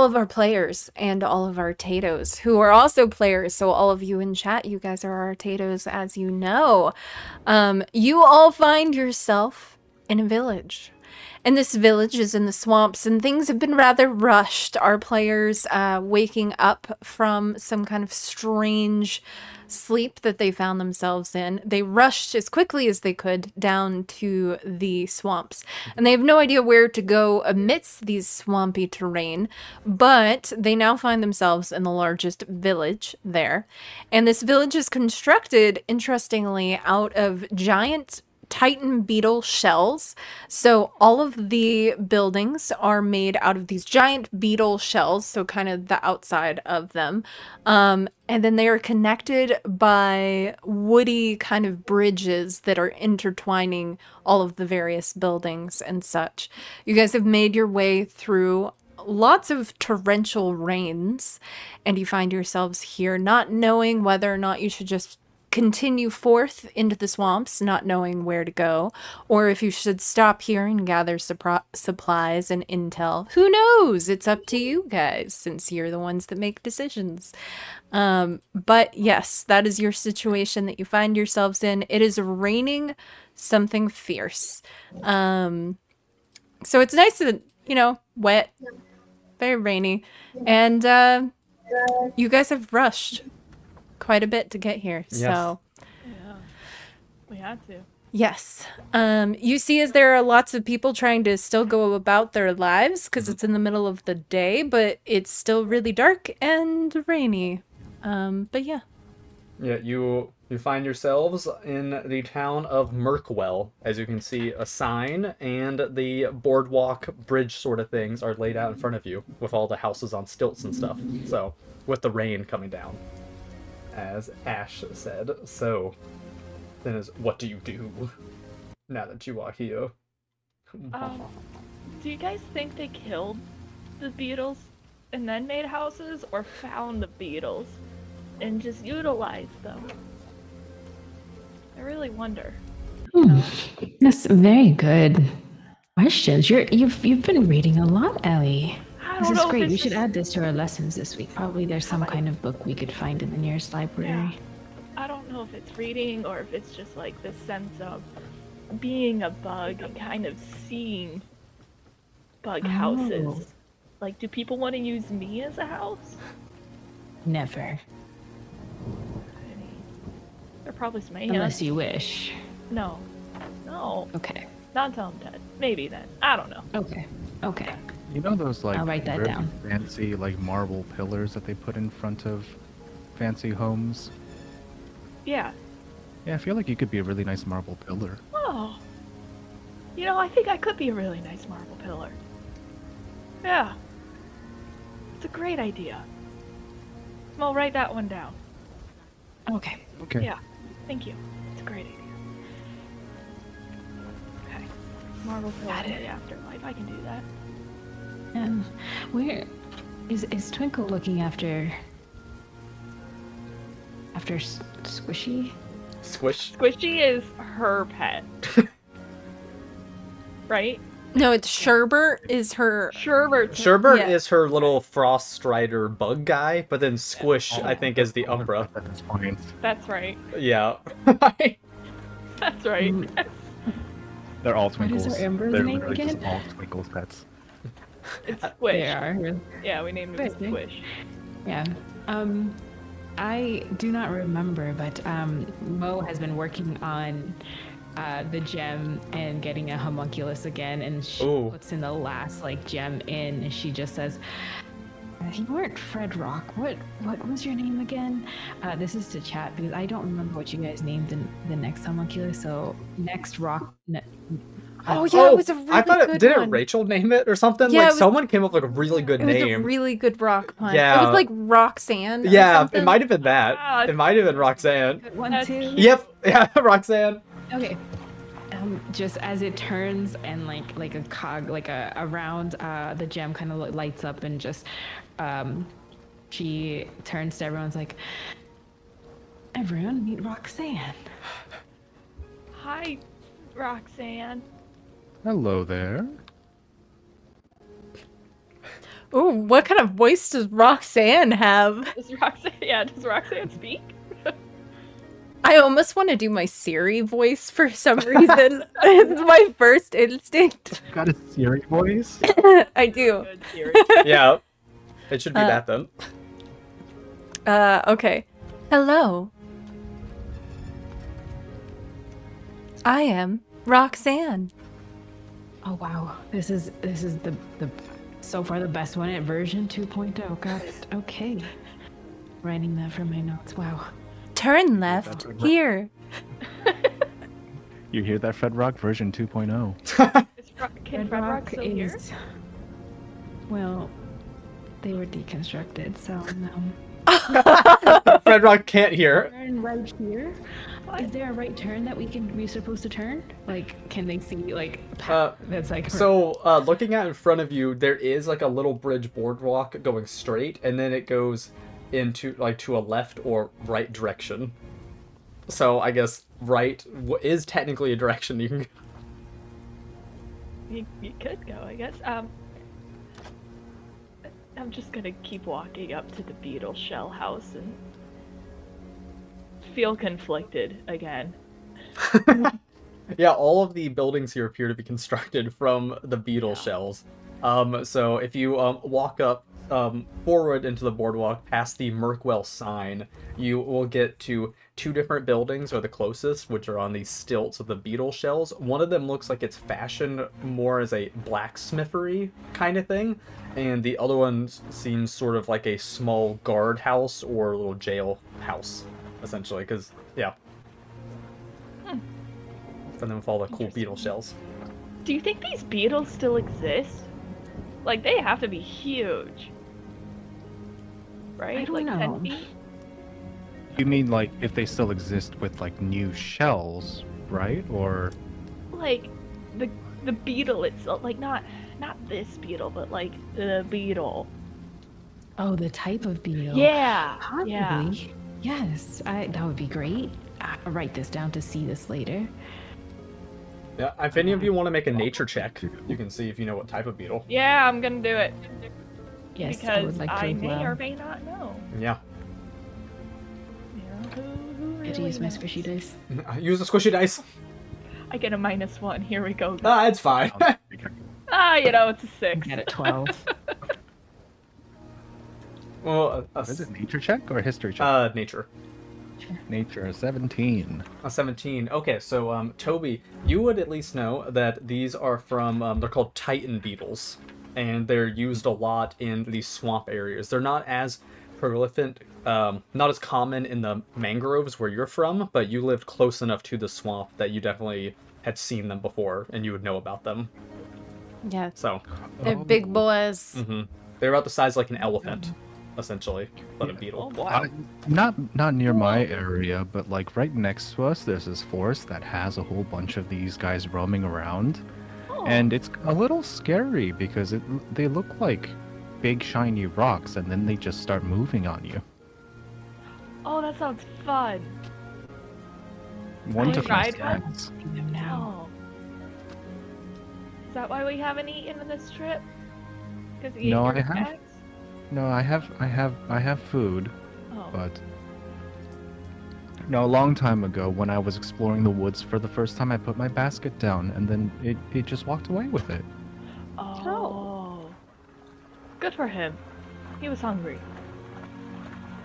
all of our players and all of our Tatos who are also players. So all of you in chat, you guys are our Tatos, as you know. You all find yourself in a village. And this village is in the swamps, and things have been rather rushed. Our players waking up from some kind of strange sleep that they found themselves in. They rushed as quickly as they could down to the swamps, and they have no idea where to go amidst these swampy terrain, but they now find themselves in the largest village there. And this village is constructed, interestingly, out of giant Titan beetle shells. So all of the buildings are made out of these giant beetle shells, so kind of the outside of them. And then they are connected by woody kind of bridges that are intertwining all of the various buildings and such. You guys have made your way through lots of torrential rains, and you find yourselves here not knowing whether or not you should just continue forth into the swamps, not knowing where to go, or if you should stop here and gather supplies and intel. Who knows? It's up to you guys, since you're the ones that make decisions. But yes, that is your situation that you find yourselves in. It is raining something fierce. So it's nice and, you know, wet, very rainy, and you guys have rushed quite a bit to get here. Yes. So yeah, we had to. Yes. You see as there are lots of people trying to still go about their lives because it's in the middle of the day, but it's still really dark and rainy. But yeah. Yeah, you find yourselves in the town of Murkwell. As you can see, a sign and the boardwalk bridge sort of things are laid out in front of you with all the houses on stilts and stuff. So, with the rain coming down, as Ash said. So, then is what do you do now that you are here? Do you guys think they killed the beetles and then made houses, or found the beetles and just utilized them? I really wonder. That's very good questions. You've been reading a lot, Ellie. This is great. We should add this to our lessons this week. Probably there's some kind of book we could find in the nearest library. Yeah. I don't know if it's reading or if it's just like this sense of being a bug and kind of seeing bug houses. Like, do people want to use me as a house? Never. I mean, they're probably some aliens. Unless you wish. No. Okay. Not until I'm dead. Maybe then. I don't know. Okay. You know those like I'll write that down. Fancy like marble pillars that they put in front of fancy homes? Yeah. Yeah, I feel like you could be a really nice marble pillar. Oh. You know, I think I could be a really nice marble pillar. Yeah. It's a great idea. I'll write that one down. Okay. Yeah. Thank you. It's a great idea. Okay. Marble pillar in the afterlife. I can do that. Where is Twinkle looking after Squishy? Squishy is her pet. Right? No, it's Sherbert is her... Sherbert is her little frost strider bug guy, but then Squish, I think, is the Umbra. At this point. That's right. Yeah. That's right. They're all Twinkles. What is our Amber's They're name literally again? just all Twinkles pets. It's Squish. They are. Yeah, we named it Squish. Yeah. I do not remember, but Mo has been working on the gem and getting a homunculus again, and she puts in the last gem in, and she just says, "You weren't Fred Rock. What was your name again?" This is to chat because I don't remember what you guys named the next homunculus. So next rock. Oh yeah, it was a really I thought good didn't one. Rachel name it or something? Yeah, someone came up with a really good name. It was a really good rock pun. Yeah. It was like Roxanne. Yeah, it might have been that. It might have been Roxanne. One, two. Yep. Yeah, Roxanne. Okay. Just as it turns and like a cog, around the gem kind of lights up, and just she turns to everyone's like, "Everyone, meet Roxanne." Hi, Roxanne. Hello there. Ooh, what kind of voice does Roxanne have? Does Roxanne speak? I almost want to do my Siri voice for some reason. It's my first instinct. Got a Siri voice? I do. Good Siri. Yeah, it should be that then. Okay. Hello. I am Roxanne. Oh wow, this is the so far the best one at version 2.0. Got it. Okay. Writing that for my notes. Wow. Turn left here. You hear that, Fred Rock? Version 2.0. Can Fred Rock still hear? Well, they were deconstructed, so no. Fred Rock can't hear. Turn right here. Is there a right turn that we're supposed to turn? Like, can they see like that's like? So, looking at in front of you, there is like a little bridge boardwalk going straight, and then it goes into like to a left or right direction. So I guess right is technically a direction you can go. You could go, I guess. I'm just gonna keep walking up to the beetle shell house and feel conflicted again. Yeah, all of the buildings here appear to be constructed from the beetle shells. So if you walk up forward into the boardwalk past the Murkwell sign, you will get to two different buildings, or the closest, which are on the stilts of the beetle shells. One of them looks like it's fashioned more as a blacksmithery kind of thing, and the other one seems sort of like a small guard house or a little jail house, essentially, because, yeah. And then with all the cool beetle shells. Do you think these beetles still exist? Like, they have to be huge. Right? I don't like know. 10 feet? You mean like if they still exist with like new shells, right? Or Like, the beetle itself, like not this beetle, but like the beetle. Oh, the type of beetle. Yeah. Possibly. Yeah. Yes, that would be great. I'll write this down to see this later. Yeah, if any of you want to make a nature check, you can see if you know what type of beetle. Yeah, I'm gonna do it. Yes, Because I would like to I as may well. or may not know. Yeah. You know, who I had to really use my knows? squishy dice. Use the squishy dice. I get a -1. Here we go. Ah, it's fine. You know, it's a 6. Get it 12. Well, is it nature check or history check? Nature. Nature 17. A 17. Okay, so Toby, you would at least know that these are from they're called Titan beetles, and they're used a lot in these swamp areas. They're not as prolific, not as common in the mangroves where you're from, but you lived close enough to the swamp that you definitely had seen them before, and you would know about them. Yeah, So, they're big boys. they're about the size like an elephant, essentially, but a beetle. Oh, wow. Not near my area, but like right next to us, there's this forest that has a whole bunch of these guys roaming around, and it's a little scary because they look like big shiny rocks, and then they just start moving on you. Oh, that sounds fun. One Have to you tried five one? times. No. Is that why we haven't eaten on this trip? Because No, I have. No, I have food, Oh. but no, a long time ago when I was exploring the woods for the first time, I put my basket down, and then it just walked away with it. Oh. Good for him. He was hungry.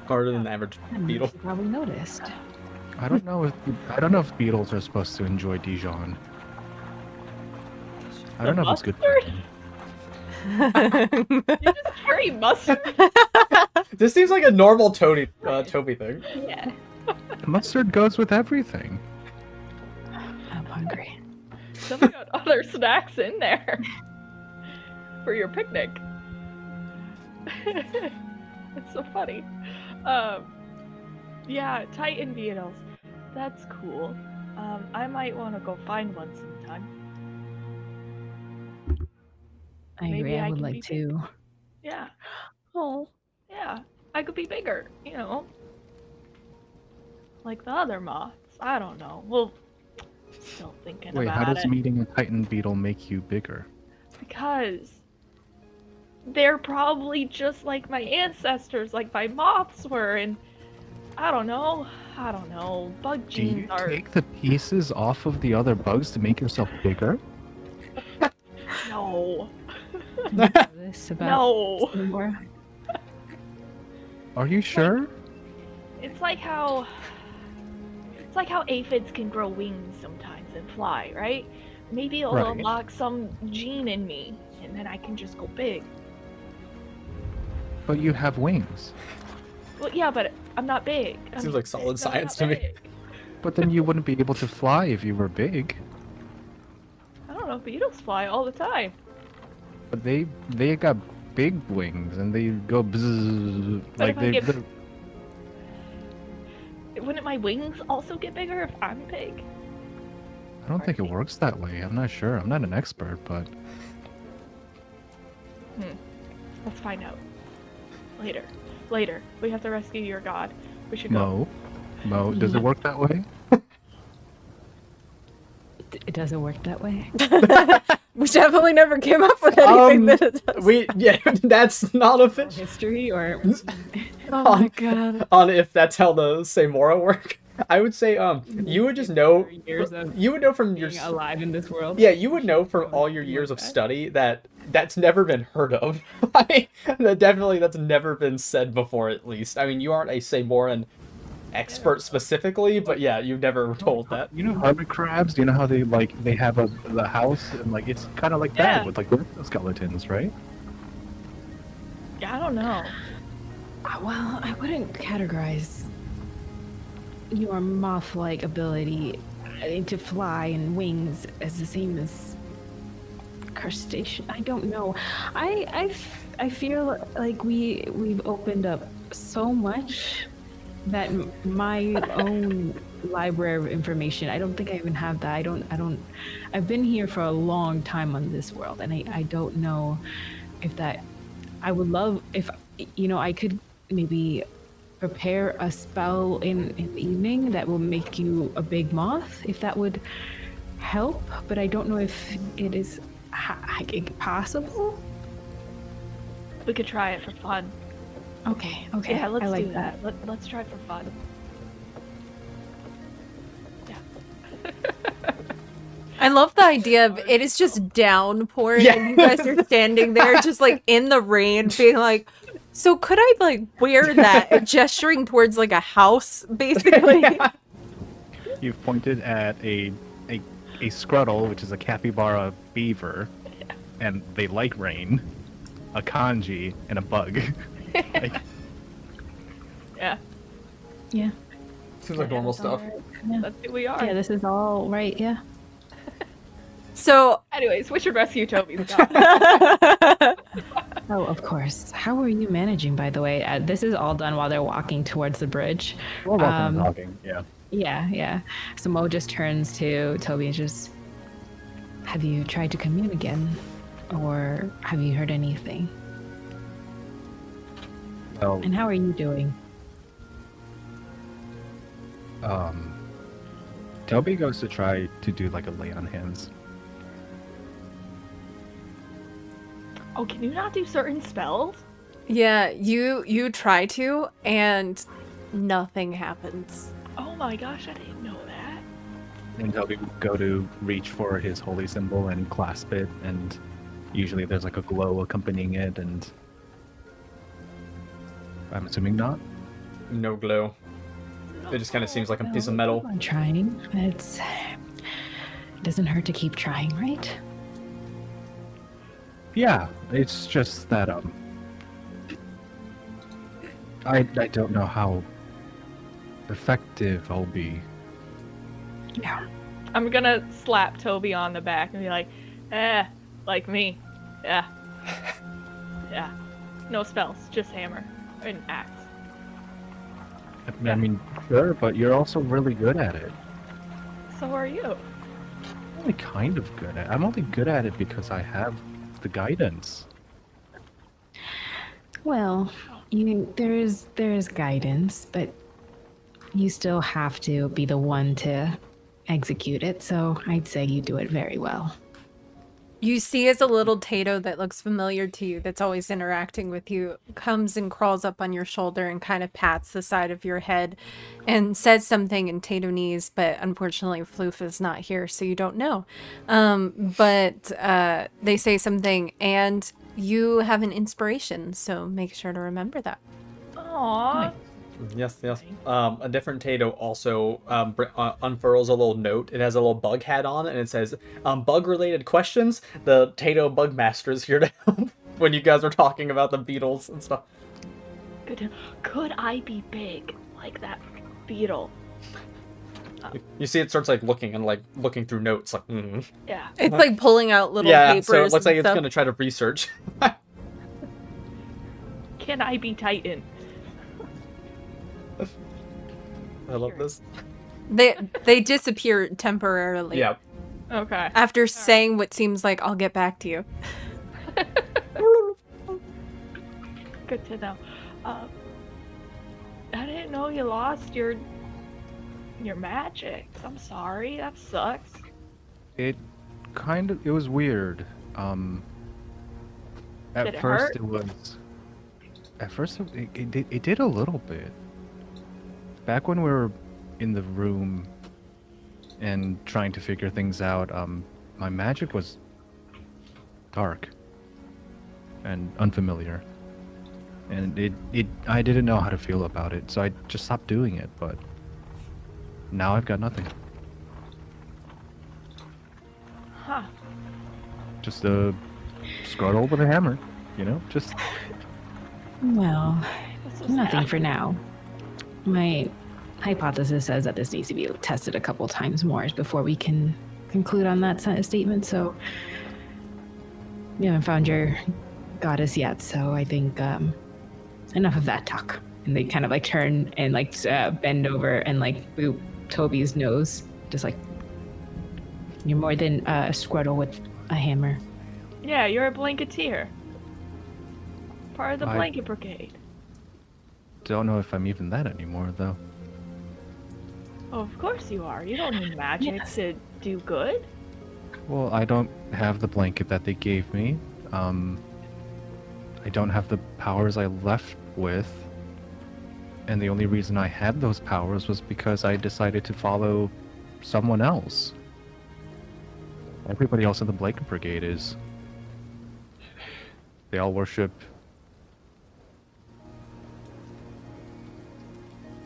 Harder than the average beetle. You probably noticed. I don't know if beetles are supposed to enjoy Dijon. I don't know if it's good for them. You just carry mustard? This seems like a normal Toby thing. Yeah. Mustard goes with everything. I'm hungry. Somebody got other snacks in there for your picnic. It's so funny. Yeah, Titan beetles. That's cool. I might want to go find one sometime. I agree. Maybe I I would can like be to. Yeah, Oh, yeah. I could be bigger, you know. Like the other moths. I don't know. Well, still thinking Wait, about how does it. meeting a Titan beetle make you bigger? Because they're probably just like my ancestors, like my moths were, and I don't know. Bug Do you genes are... take the pieces off of the other bugs to make yourself bigger? No. This about No. anymore. Are you sure? It's like how aphids can grow wings sometimes and fly, right? Maybe it'll Right. unlock some gene in me, and then I can just go big. But you have wings. Well, yeah, but I'm not big. Seems like solid I'm science not to me. big. But then you wouldn't be able to fly if you were big. I don't know, beetles fly all the time. But they got big wings and they go bzzz, But like if I they're Wouldn't my wings also get bigger if I'm big? I don't think it works that way. I'm not sure. I'm not an expert, but Let's find out. Later. We have to rescue your god. We should go. Mo, does it work that way? It doesn't work that way. We definitely never came up with anything that it does. That's not official. History or Oh my god. On if that's how the Samora work. I would say you would just know years of you would know from your being alive in this world. yeah, you would know from all your years of study that that's never been heard of. Like, that's never been said before, at least. I mean, you aren't a Samoran expert specifically, but yeah, you've never told that. You know hermit crabs? Do you know how they have the house and like it's kind of like Yeah. that with like skeletons, right? Yeah, I don't know. Well, I wouldn't categorize your moth-like ability to fly and wings as the same as crustacean. I don't know. I feel like we've opened up so much that my own library of information, I don't think I even have that. I've been here for a long time on this world, and I don't know if that, I would love if, I could maybe prepare a spell in the evening that will make you a big moth, if that would help, but I don't know if it is possible. We could try it for fun. Okay, Yeah, let's I like do that. Let's try for fun. Yeah. I love the idea of it is just downpouring and you guys are standing there just like in the rain being like, so could I like wear that and gesturing towards like a house basically? You've pointed at a scruddle, which is a capybara beaver, and they like rain, a kanji, and a bug. Like, Yeah. Yeah. Seems like normal stuff. Yeah. That's who we are. Yeah, this is all right, yeah. So Anyways, we should rescue Toby's god. Oh, of course. How are you managing, by the way? This is all done while they're walking towards the bridge. we're walking and talking, yeah. Yeah. So Mo just turns to Toby and just, have you tried to commune again? Or have you heard anything? Well, And how are you doing? Toby goes to try to do like a lay on hands. Oh, can you not do certain spells? yeah, you try to and nothing happens. Oh my gosh, I didn't know that. And Toby would go to reach for his holy symbol and clasp it, and usually there's like a glow accompanying it, and I'm assuming not. No glow. It just kind of seems like a piece of metal. I'm trying. It doesn't hurt to keep trying, right? Yeah, it's just that I don't know how effective I'll be. Yeah. I'm gonna slap Toby on the back and be like, like me. Yeah. Yeah. No spells, just hammer and axe. I mean, sure, but you're also really good at it. So are you. I'm only kind of good at it. I'm only good at it because I have the guidance. Well, there is guidance, but you still have to be the one to execute it, so I'd say you do it very well. You see as a little Tato that looks familiar to you, that's always interacting with you, comes and crawls up on your shoulder and kind of pats the side of your head and says something in Tatonese, but unfortunately Floof is not here, so you don't know. But they say something, and you have an inspiration, so make sure to remember that. Aww. Yes. A different Tato also unfurls a little note. It has a little bug hat on it, and it says, bug-related questions. The Tato Bug Master is here to help when you guys are talking about the beetles and stuff. Good. Could I be big like that beetle? You see it starts like looking through notes, like, Yeah. It's like pulling out little papers. So it looks like and it's stuff. going to try to research. Can I be Titan? I love this. They disappear temporarily. Yeah. Okay. After saying what seems like, I'll get back to you. Good to know. I didn't know you lost your magic. I'm sorry. That sucks. It was weird. At Did it first hurt? it was. At first it did a little bit. Back when we were in the room and trying to figure things out, my magic was dark and unfamiliar. And I didn't know how to feel about it, so I just stopped doing it, but now I've got nothing. Huh. Just a scroll with a hammer, just... Well, That's so nothing sad. for now. My hypothesis says that this needs to be tested a couple times more before we can conclude on that statement, so we haven't found your goddess yet, so I think enough of that talk. And they kind of like turn and like bend over and like boop Toby's nose, just like, you're more than a Squirtle with a hammer. Yeah, you're a blanketeer. Part of the I- blanket brigade. Don't know if I'm even that anymore, though. Oh, of course you are. You don't need magic to do good. Well, I don't have the blanket that they gave me. I don't have the powers I left with. And the only reason I had those powers was because I decided to follow someone else. Everybody else in the Blanket Brigade is. They all worship.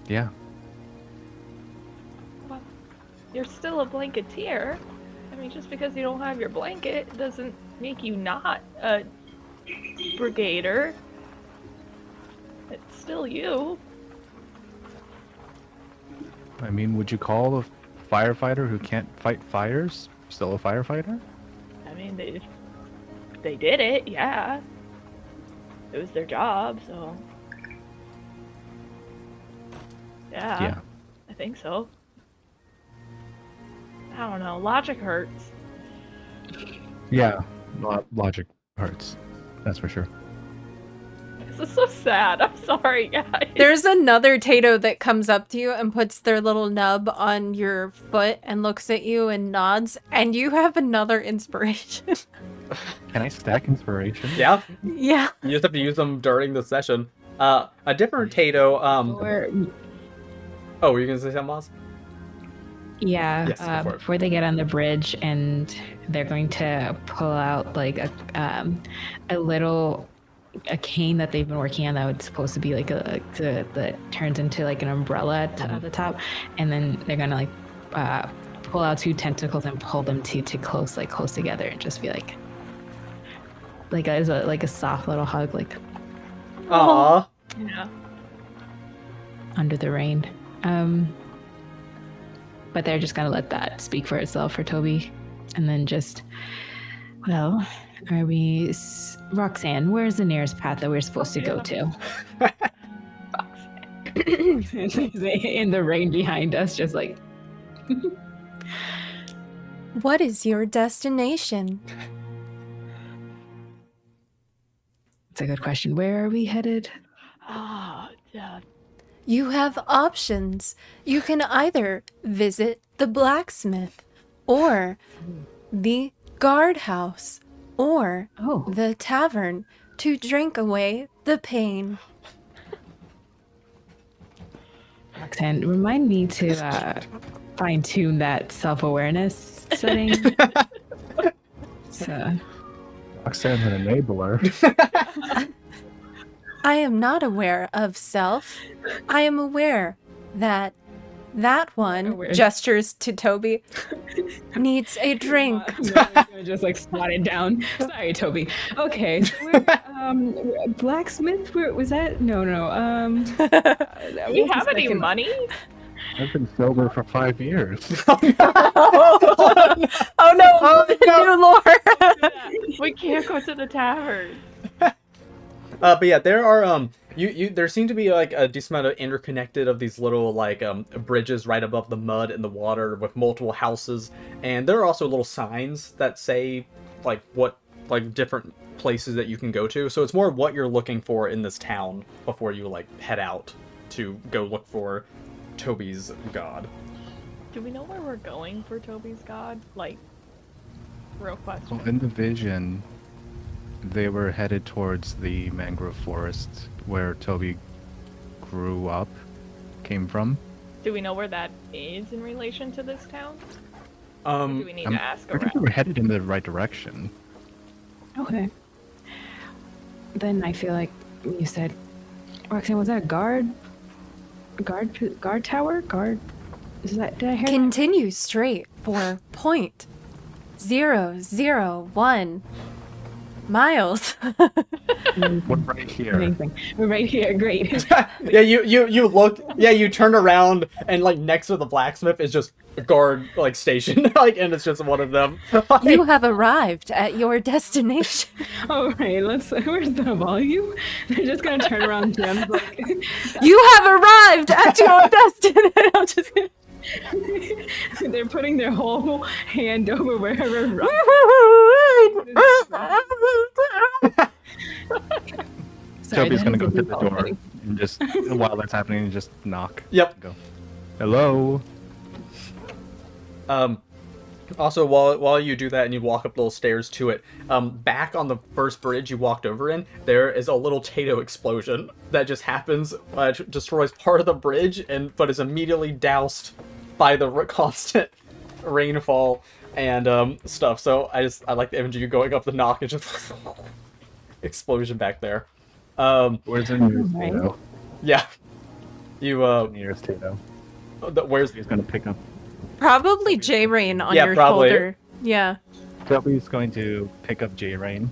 Yeah. Well, you're still a blanketeer. I mean, just because you don't have your blanket doesn't make you not a brigader. It's still you. I mean, would you call a firefighter who can't fight fires still a firefighter? I mean, they did it, yeah. It was their job, so. Yeah. I think so. I don't know. Logic hurts. Yeah. Logic hurts. That's for sure. This is so sad. I'm sorry, guys. There's another Tato that comes up to you and puts their little nub on your foot and looks at you and nods, and you have another inspiration. Can I stack inspiration? Yeah. Yeah. You just have to use them during the session. A different Tato. Oh, were you gonna say something else? Yeah, Yes, go for it. before they get on the bridge, and they're going to pull out like a cane that they've been working on that was supposed to be like that turns into like an umbrella at the top, and then they're gonna like pull out two tentacles and pull them to close together and just be like a soft little hug, like Aww. Yeah. under the rain. But they're just gonna let that speak for itself for Toby, and then just, well, are we, Roxanne? Where's the nearest path that we're supposed to go to? In the rain behind us, just like. What is your destination? It's a good question. Where are we headed? Ah, yeah. You have options. You can either visit the blacksmith or the guardhouse or Oh. the tavern to drink away the pain. Roxanne, remind me to fine-tune that self-awareness setting. So, Roxanne's an enabler. I am not aware of self. I am aware that one Aware. gestures to Toby needs a drink. just like squatted down. Sorry, Toby. Okay, so blacksmith. Where was that? No. Do you have any money? I've been sober for 5 years. Oh no! New lore. We can't go to the tavern. But yeah, there are there seem to be like a decent amount of interconnected of these little like bridges right above the mud and the water with multiple houses, and there are also little signs that say like what like different places that you can go to. So it's more what you're looking for in this town before you like head out to go look for Toby's god. Do we know where we're going for Toby's god? Like, real question. Well, in the vision, they were headed towards the mangrove forest where Toby grew up, came from. Do we know where that is in relation to this town? Or do we need to ask I think around? we were headed in the right direction. Okay. Then I feel like you said, Roxanne, was that a guard tower? Guard? Is that? Did I hear? Continue straight for 0.001 miles. We're right here. Amazing. We're right here. Great. Yeah, you look. Yeah, you turn around and like next to the blacksmith is just a guard like station, like, and it's just one of them. Like, You have arrived at your destination. All right. Where's the volume? They're just gonna turn around. Jim's like, You have arrived at your destination. I'm just gonna... they're putting their whole hand over wherever. Sorry, Toby's gonna that go is to the door funny. and just, while that's happening, just knock. Yep. Go. Hello? Also, while you do that and you walk up little stairs to it, back on the first bridge you walked over in, there is a little Tato explosion that just happens, destroys part of the bridge, but is immediately doused by the constant rainfall and stuff. So I like the image of you going up the knock and just explosion back there. Where's the nearest Right. Tato? Yeah, you Nearest Tato. where's He's gonna pick up. Probably J-Rain on Yeah, your probably. shoulder. Yeah. Toby's going to pick up J-Rain.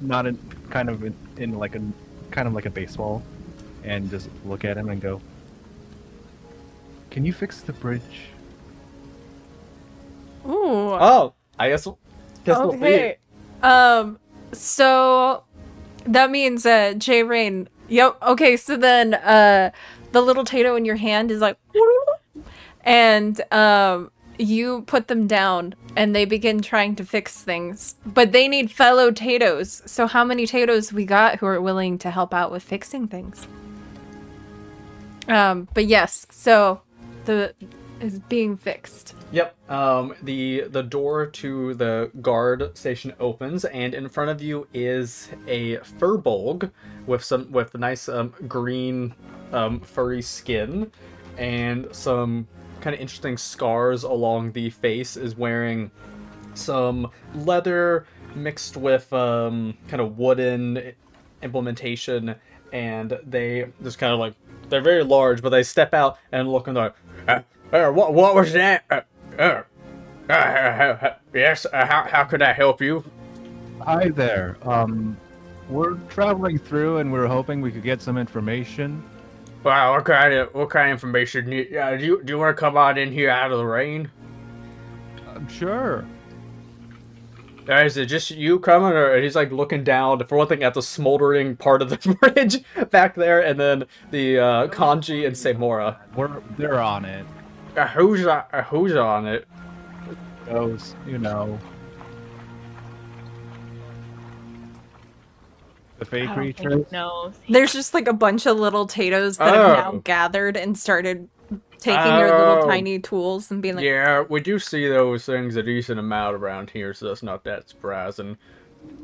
Not in kind of like a baseball, and just look at him and go, "Can you fix the bridge?" Ooh. Oh, I guess we'll see. Okay. So that means J-Rain. Yep. Okay. So then the little Tato in your hand is like, and you put them down and they begin trying to fix things, but they need fellow Tatos. So how many Tatos we got who are willing to help out with fixing things? But yes, so the is being fixed. Yep. The door to the guard station opens, and in front of you is a furbolg with nice green furry skin and some kind of interesting scars along the face. Is wearing some leather mixed with kind of wooden implementation, and they just kind of like, they're very large, but they step out and look and they're like, what was that? Yes, how could I help you? Hi there. We're traveling through, and we're hoping we could get some information. Wow, what kind of information? Do you want to come on in here out of the rain? Sure. Is it just you coming, or he's like looking down for one thing at the smoldering part of the bridge back there, and then the Kanji and Samora. They're on it. Who's on it? Those, you know. The fake I don't think creatures. he knows. There's just like a bunch of little Tatos that have now gathered and started taking your little tiny tools and being like, yeah, we do see those things a decent amount around here, so that's not that surprising.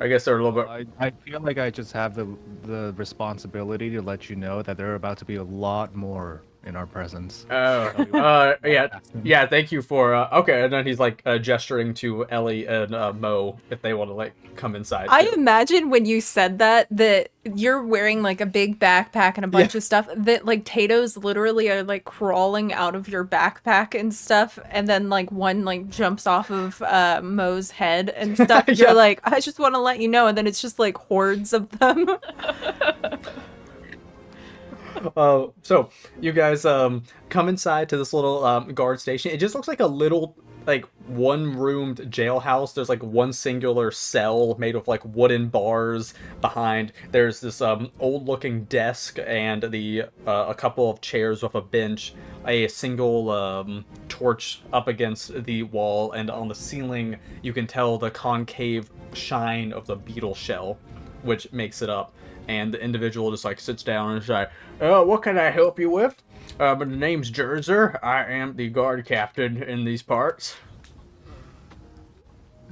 I guess they're a little bit. I feel like I just have the responsibility to let you know that there are about to be a lot more in our presence. Yeah. Thank you for. Okay, and then he's like gesturing to Ellie and Mo if they want to like come inside. I imagine when you said that you're wearing like a big backpack and a bunch of stuff that like Tatoes literally are like crawling out of your backpack and stuff, and then like one like jumps off of Mo's head and stuff. You're like, I just want to let you know, and then it's just like hordes of them. So you guys come inside to this little guard station. It just looks like a little like one-roomed jailhouse. There's like one singular cell made of like wooden bars behind. There's this old-looking desk and a couple of chairs with a bench, a single torch up against the wall, and on the ceiling you can tell the concave shine of the beetle shell, which makes it up. And the individual just like sits down and says, what can I help you with? But the name's Jerzer. I am the guard captain in these parts.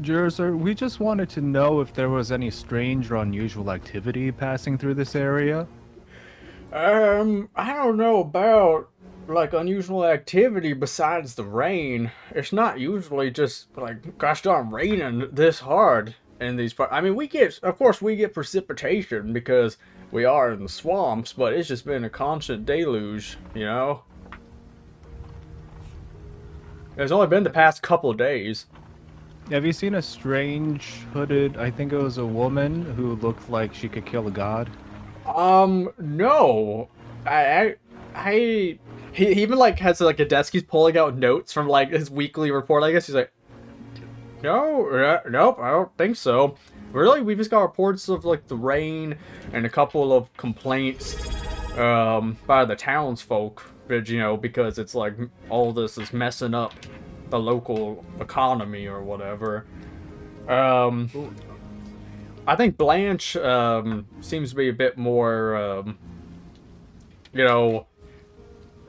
Jerzer, we just wanted to know if there was any strange or unusual activity passing through this area. I don't know about like unusual activity besides the rain. It's not usually just like gosh darn raining this hard in these parts. I mean, of course we get precipitation because we are in the swamps, but it's just been a constant deluge, you know? It's only been the past couple of days. Have you seen a strange hooded, I think it was a woman who looked like she could kill a god? No. He even like has like a desk he's pulling out notes from like his weekly report, I guess. He's like, no, nope, I don't think so. Really, we just got reports of like the rain and a couple of complaints by the townsfolk, you know, because it's like all this is messing up the local economy or whatever. I think Blanche seems to be a bit more, you know,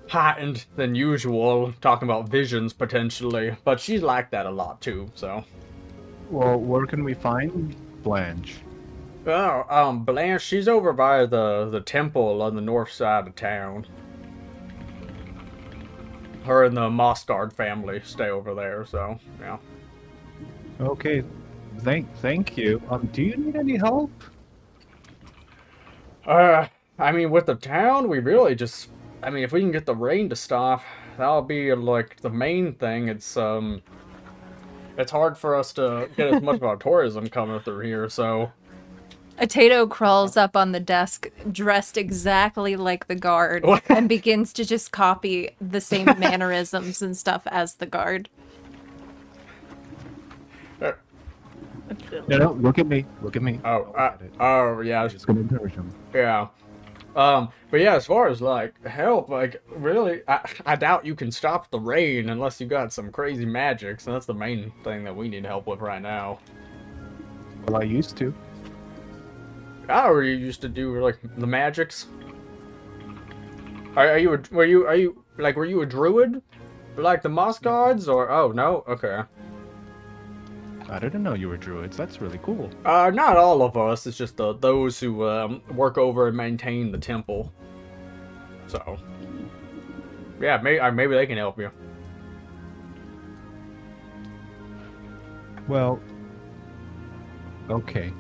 heightened than usual, talking about visions potentially, but she's like that a lot too, so. Well, where can we find Blanche? Oh, Blanche, she's over by the temple on the north side of town. Her and the Mossguard family stay over there, so, yeah. Okay, thank you. Do you need any help? I mean, with the town, we really just, I mean, if we can get the rain to stop, that'll be, like, the main thing. It's hard for us to get as much of our tourism coming through here, so... A Tato crawls up on the desk, dressed exactly like the guard, and begins to just copy the same mannerisms and stuff as the guard. No, look at me. Look at me. Oh, yeah. I'm just gonna encourage him. Yeah. But yeah, as far as, like, help, like, really, I doubt you can stop the rain unless you got some crazy magics, and that's the main thing that we need help with right now. Well, I used to. Oh, you used to do, like, the magics? Were you a druid? Like the moss gods, or, oh, no? Okay. I didn't know you were druids. That's really cool. Not all of us. It's just those who work over and maintain the temple. So, yeah, maybe they can help you. Well, okay.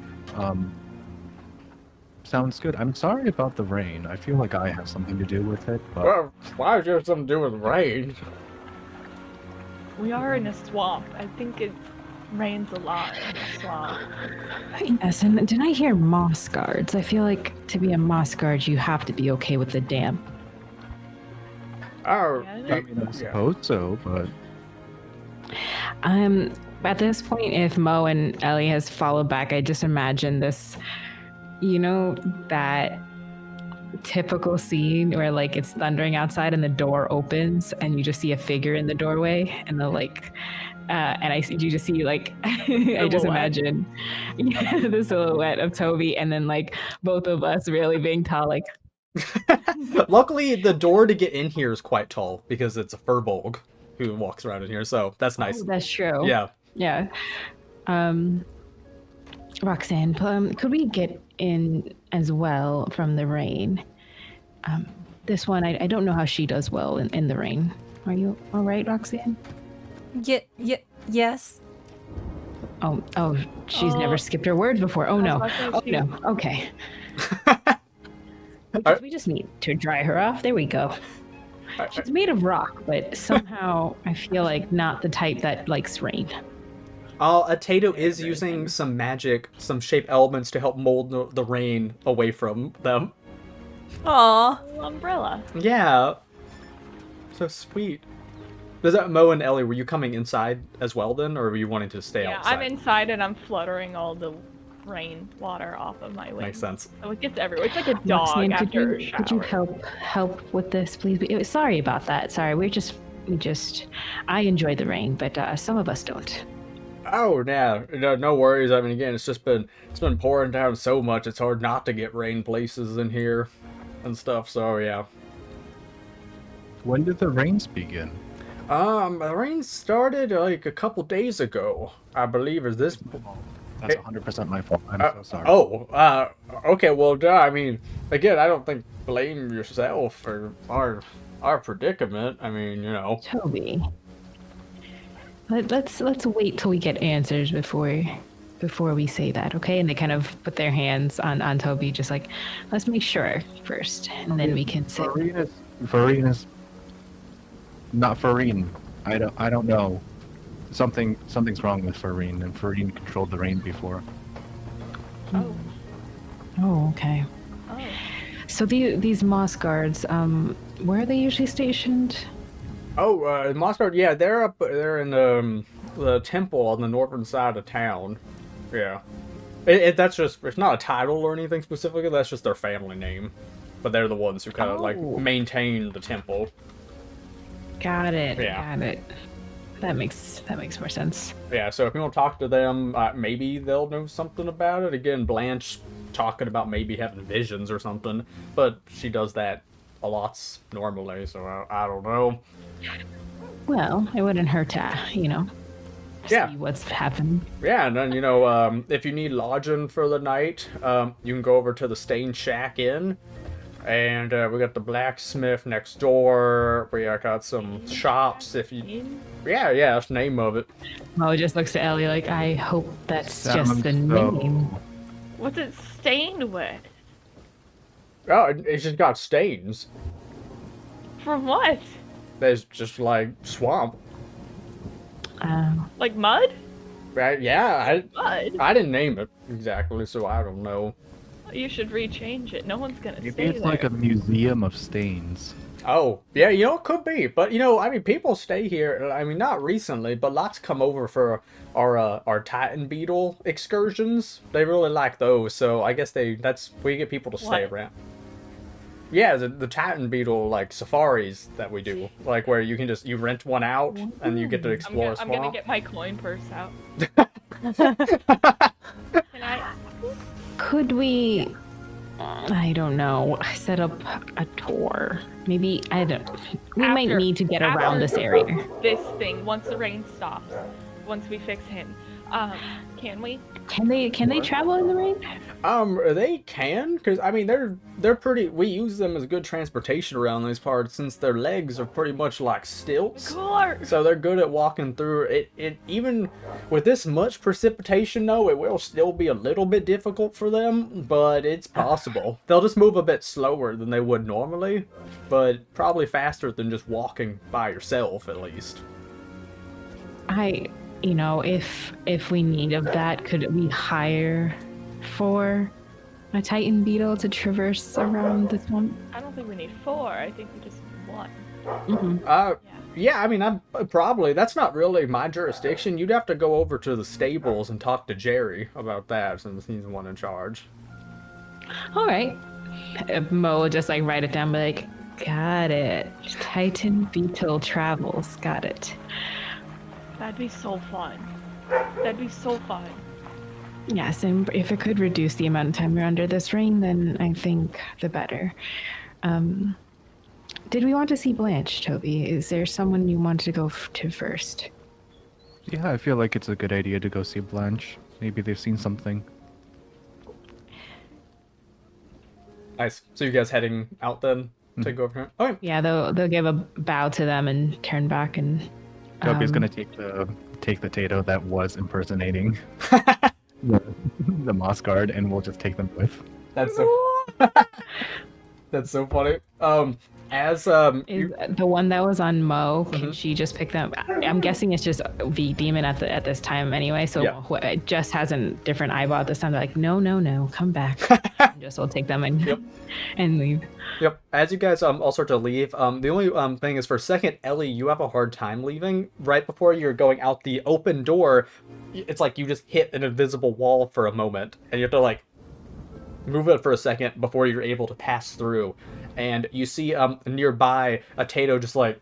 Sounds good. I'm sorry about the rain. I feel like I have something to do with it, but... Well, why would you have something to do with rain? We are in a swamp. I think it rains a lot in the swamp. Yes, and did I hear moss guards? I feel like to be a moss guard, you have to be okay with the damp. Oh, Yeah. I mean, I suppose so, but... At this point, if Mo and Ellie has followed back, I just imagine this, you know, that typical scene where like it's thundering outside and the door opens and you just see a figure in the doorway and the like, you just see like, I just imagine the silhouette of Toby and then like both of us really being tall, like, Luckily, the door to get in here is quite tall because it's a furbolg who walks around in here, so that's nice. Oh, that's true. Yeah. Yeah. Roxanne, could we get in as well from the rain? This one, I don't know how she does well in the rain. Are you all right, Roxanne? Yes. Oh, she's never skipped her words before. Oh no. Oh no. Okay. We just need to dry her off. There we go. She's made of rock, but somehow I feel like not the type that likes rain. A Tato is using some magic, some shape elements to help mold the rain away from them. Aw. Umbrella. Yeah. So sweet. Does that Mo and Ellie, were you coming inside as well then, or were you wanting to stay outside? I'm inside and I'm fluttering all the rain water off of my wings. Makes sense. So it gets everywhere. It's like a dog Roxanne, after a shower. could you help with this, please? Sorry about that. Sorry, we just. I enjoy the rain, but some of us don't. Oh, yeah. No worries. I mean, again, it's been pouring down so much, it's hard not to get rain places in here and stuff, so yeah. When did the rains begin? The rain started like a couple days ago, I believe. Is this? That's 100% my fault. I'm so sorry. Okay, well, I mean, again, I don't think blame yourself for our predicament. I mean, you know. Toby. Let's wait till we get answers before we say that, okay? And they kind of put their hands on Toby, just like, let's make sure first, and then we can say. Farine is not Farine. I don't know. Something's wrong with Farine, and Farine controlled the rain before. Oh. Oh, okay. Oh. So these moss guards, where are they usually stationed? Oh, Moss Guard, yeah, they're in the temple on the northern side of town. Yeah. That's just, it's not a title or anything specifically, that's just their family name. But they're the ones who kind of like maintain the temple. Got it. Yeah. Got it. That makes more sense. Yeah, so if you want to talk to them, maybe they'll know something about it. Again, Blanche talking about maybe having visions or something, but she does that a lot normally, so I don't know. Well, it wouldn't hurt to, see what's happening. Yeah, and then, if you need lodging for the night, you can go over to the Stained Shack Inn. And we got the blacksmith next door. We got some shops. If you, yeah, that's the name of it. Mo just looks at Ellie like, I hope that's just the name. What's it stained with? Oh, it's just got stains. From what? There's just like swamp. Like mud? Right? Yeah, Mud. I didn't name it exactly, so I don't know. You should rechange it. No one's gonna Maybe stay it's there. like a museum of stains. Oh, yeah, it could be. But, I mean, people stay here. I mean, not recently, but lots come over for our Titan Beetle excursions. They really like those, so I guess we get people to stay around. Yeah, the Titan Beetle, like, safaris that we do. Like, where you can you rent one out, and you get to explore a swamp. I'm gonna get my coin purse out. Can I... Could we, I don't know, set up a tour? Maybe, we might need to get around this area. This thing, once the rain stops, once we fix him, can we? Can they travel in the rain? They can, because, I mean, they're pretty, we use them as good transportation around these parts since their legs are pretty much like stilts. Of course. So they're good at walking through it. Even with this much precipitation, though, it will still be a little bit difficult for them, but it's possible. They'll just move a bit slower than they would normally, but probably faster than just walking by yourself, at least. If we need of that, could we hire for a Titan Beetle to traverse around this one? I don't think we need 4. I think we just need 1. Mm-hmm. Yeah, I mean, probably. That's not really my jurisdiction. You'd have to go over to the stables and talk to Jerry about that, since he's the one in charge. All right. Mo will just write it down, be like, got it. Titan Beetle travels. Got it. That'd be so fun. That'd be so fun. Yes, and if it could reduce the amount of time we're under this rain, then I think the better. Did we want to see Blanche, Toby? Is there someone you want to go to first? Yeah, I feel like it's a good idea to go see Blanche. Maybe they've seen something. Nice. So you guys heading out then to go over here? Okay. Yeah, they'll give a bow to them and turn back and. Toby's gonna take the Tato that was impersonating the moss guard, and we'll just take them with. That's so. That's so funny. As Is the one that was on Mo, can she just pick them? I'm guessing it's just V Demon at this time anyway, so it just has a different eyeball at this time. They're like, no, come back. Just will take them and and leave. Yep. As you guys all start to leave, the only thing is for a second, Ellie, you have a hard time leaving. Right before you're going out the open door, it's like you just hit an invisible wall for a moment, and you have to like move it for a second before you're able to pass through. And you see nearby a Tato just like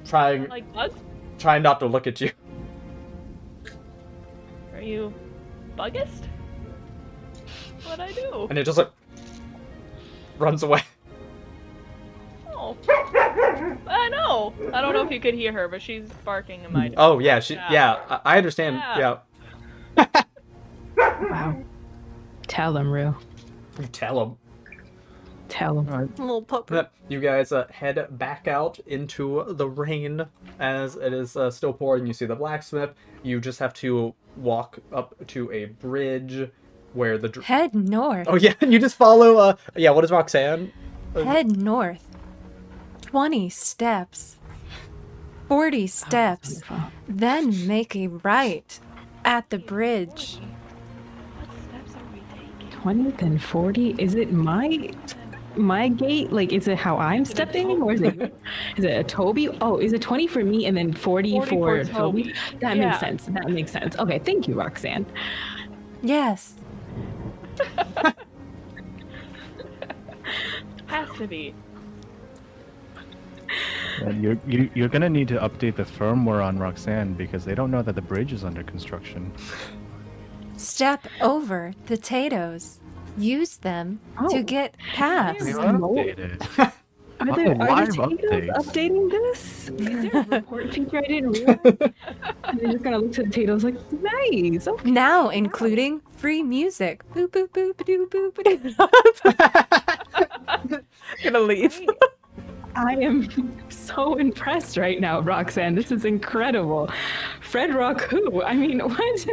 trying not to look at you. Are you buggist? What'd I do? And it just like runs away. Oh. I know. I don't know if you could hear her, but she's barking in my Oh yeah, I understand. Yeah. Wow. Tell them, Rue. Tell them. Tell them. Little puppy. You guys head back out into the rain as it is still pouring. You see the blacksmith. You just have to walk up to a bridge where the... Head north. Oh yeah, you just follow... what is Roxanne? Head north. 20 steps. 40 steps. Then make a right at the bridge. What steps are we taking? 20 then 40? Is it my gate? Like, is it how I'm stepping, or is it a Toby? Oh, is it 20 for me and then 40 for Toby? That makes sense. That makes sense. Okay, thank you, Roxanne. Yes. Has to be. You're gonna need to update the firmware on Roxanne because they don't know that the bridge is under construction. Step over the potatoes. Use them to get past. They are updated. Are the potatoes updating this? Is there a report feature I didn't realize? And they're just gonna look to the potatoes like, nice. Okay. Now including free music. Boop boop boop doo boop doo. Gonna leave. I am so impressed right now, Roxanne. This is incredible. Fred Rock who? I mean, what?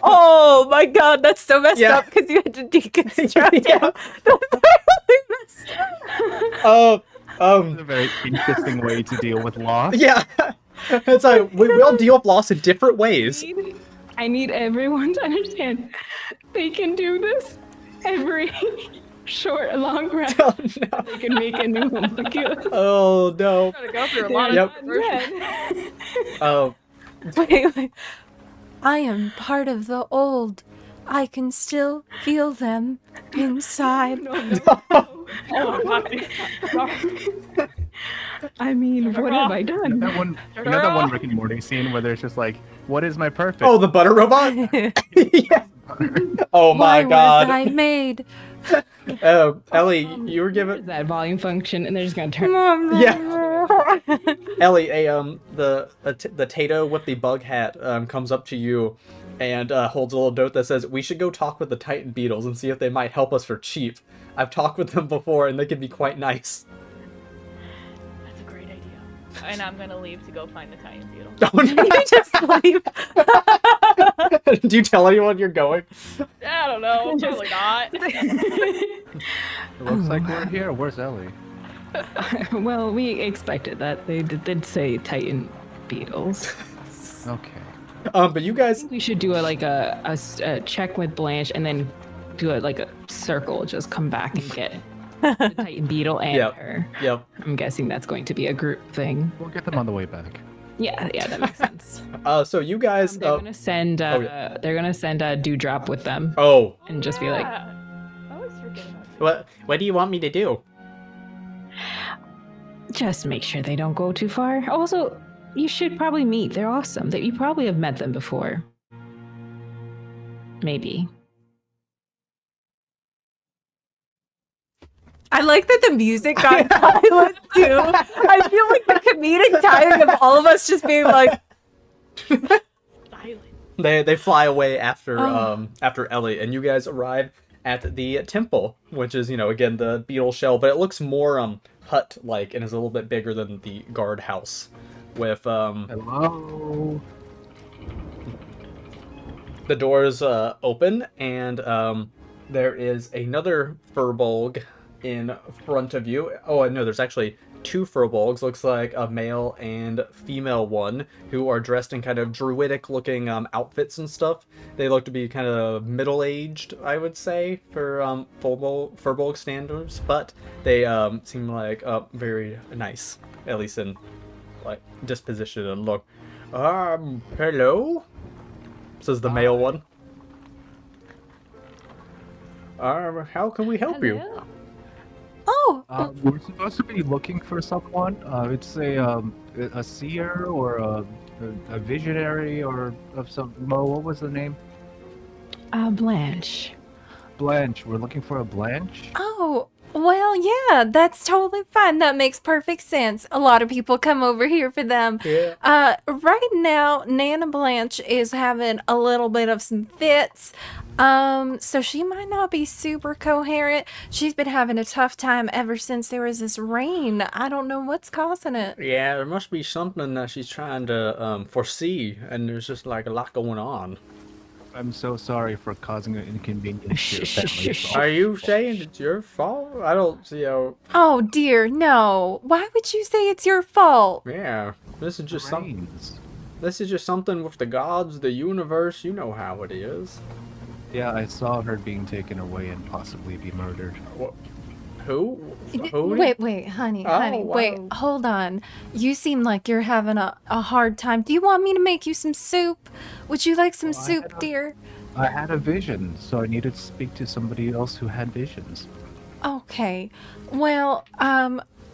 Oh my god, that's so messed up because you had to deconstruct him. That's really messed up. It's a very interesting way to deal with loss. Yeah. It's like we will deal with loss in different ways. I need everyone to understand they can do this every short, long rest. Oh, no. They can make a new homunculus. Oh no. Gotta go through a lot of conversions. Oh. Wait. I am part of the old. I can still feel them inside. I mean, what have I done? You know that one Rick and Morty scene where there's just like, what is my purpose? Oh, the butter robot? Yeah. Oh my god. Why was I made? Ellie, you were given that volume function, and they're just gonna turn. Yeah. Ellie, the Tato with the bug hat comes up to you and holds a little note that says, "We should go talk with the Titan beetles and see if they might help us for cheap. I've talked with them before, and they can be quite nice." That's a great idea. And I'm gonna leave to go find the Titan beetle. Oh, no. You just leave. Do you tell anyone you're going? I don't know. Probably not. It looks like we're here. Where's Ellie? Well, we expected that. They did say Titan beetles. Okay. But you guys... We should do a check with Blanche and then do a circle. Just come back and get the Titan beetle and her. Yep. I'm guessing that's going to be a group thing. We'll get them on the way back. Yeah, that makes sense. So you guys... They're gonna send a dewdrop with them. Oh. And just be like... I always forget about that. What do you want me to do? Just make sure they don't go too far. Also, you should probably meet. They're awesome. You probably have met them before. Maybe. I like that the music got silent too. I feel like the comedic timing of all of us just being like Silent. They fly away after after Ellie, and you guys arrive at the temple, which is, you know, again the beetle shell, but it looks more hut like and is a little bit bigger than the guard house. With Hello. the doors open, and there is another furbolg in front of you. Oh no, there's actually two furbolgs. Looks like a male and female one, who are dressed in kind of druidic looking outfits and stuff. They look to be kind of middle-aged, I would say, for furbolg standards, but they seem like very nice, at least in like disposition and look. Hello, says the male one. How can we help you? oh, We're supposed to be looking for someone. It's a seer or a visionary or of some. Mo, what was the name? Blanche. Blanche. We're looking for a Blanche. oh, well, yeah, that's totally fine. That makes perfect sense. A lot of people come over here for them. Yeah. Right now, Nana Blanche is having a little bit of some fits. So she might not be super coherent. She's been having a tough time ever since there was this rain. I don't know what's causing it. Yeah, there must be something that she's trying to foresee, and there's just like a lot going on. I'm so sorry for causing an inconvenience to your family. Are you saying it's your fault? I don't see how. Oh dear, no. Why would you say it's your fault? Yeah, this is just something. Brains. This is just something with the gods, the universe. You know how it is. Yeah, I saw her being taken away and possibly be murdered. What? Who? Who? Wait, honey, Oh, wait, wow. hold on. You seem like you're having a hard time. Do you want me to make you some soup? Would you like some Well, I soup, had a- dear? I had a vision, so I needed to speak to somebody else who had visions. Okay. Well,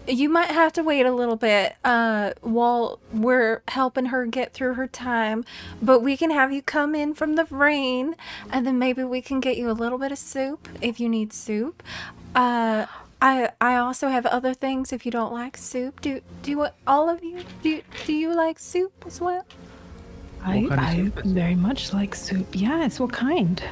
you might have to wait a little bit, while we're helping her get through her time, but we can have you come in from the rain, and then maybe we can get you a little bit of soup if you need soup. I also have other things if you don't like soup. Do all of you, do you like soup as well? What kind of I soup is it? very much like soup. Yes, what kind?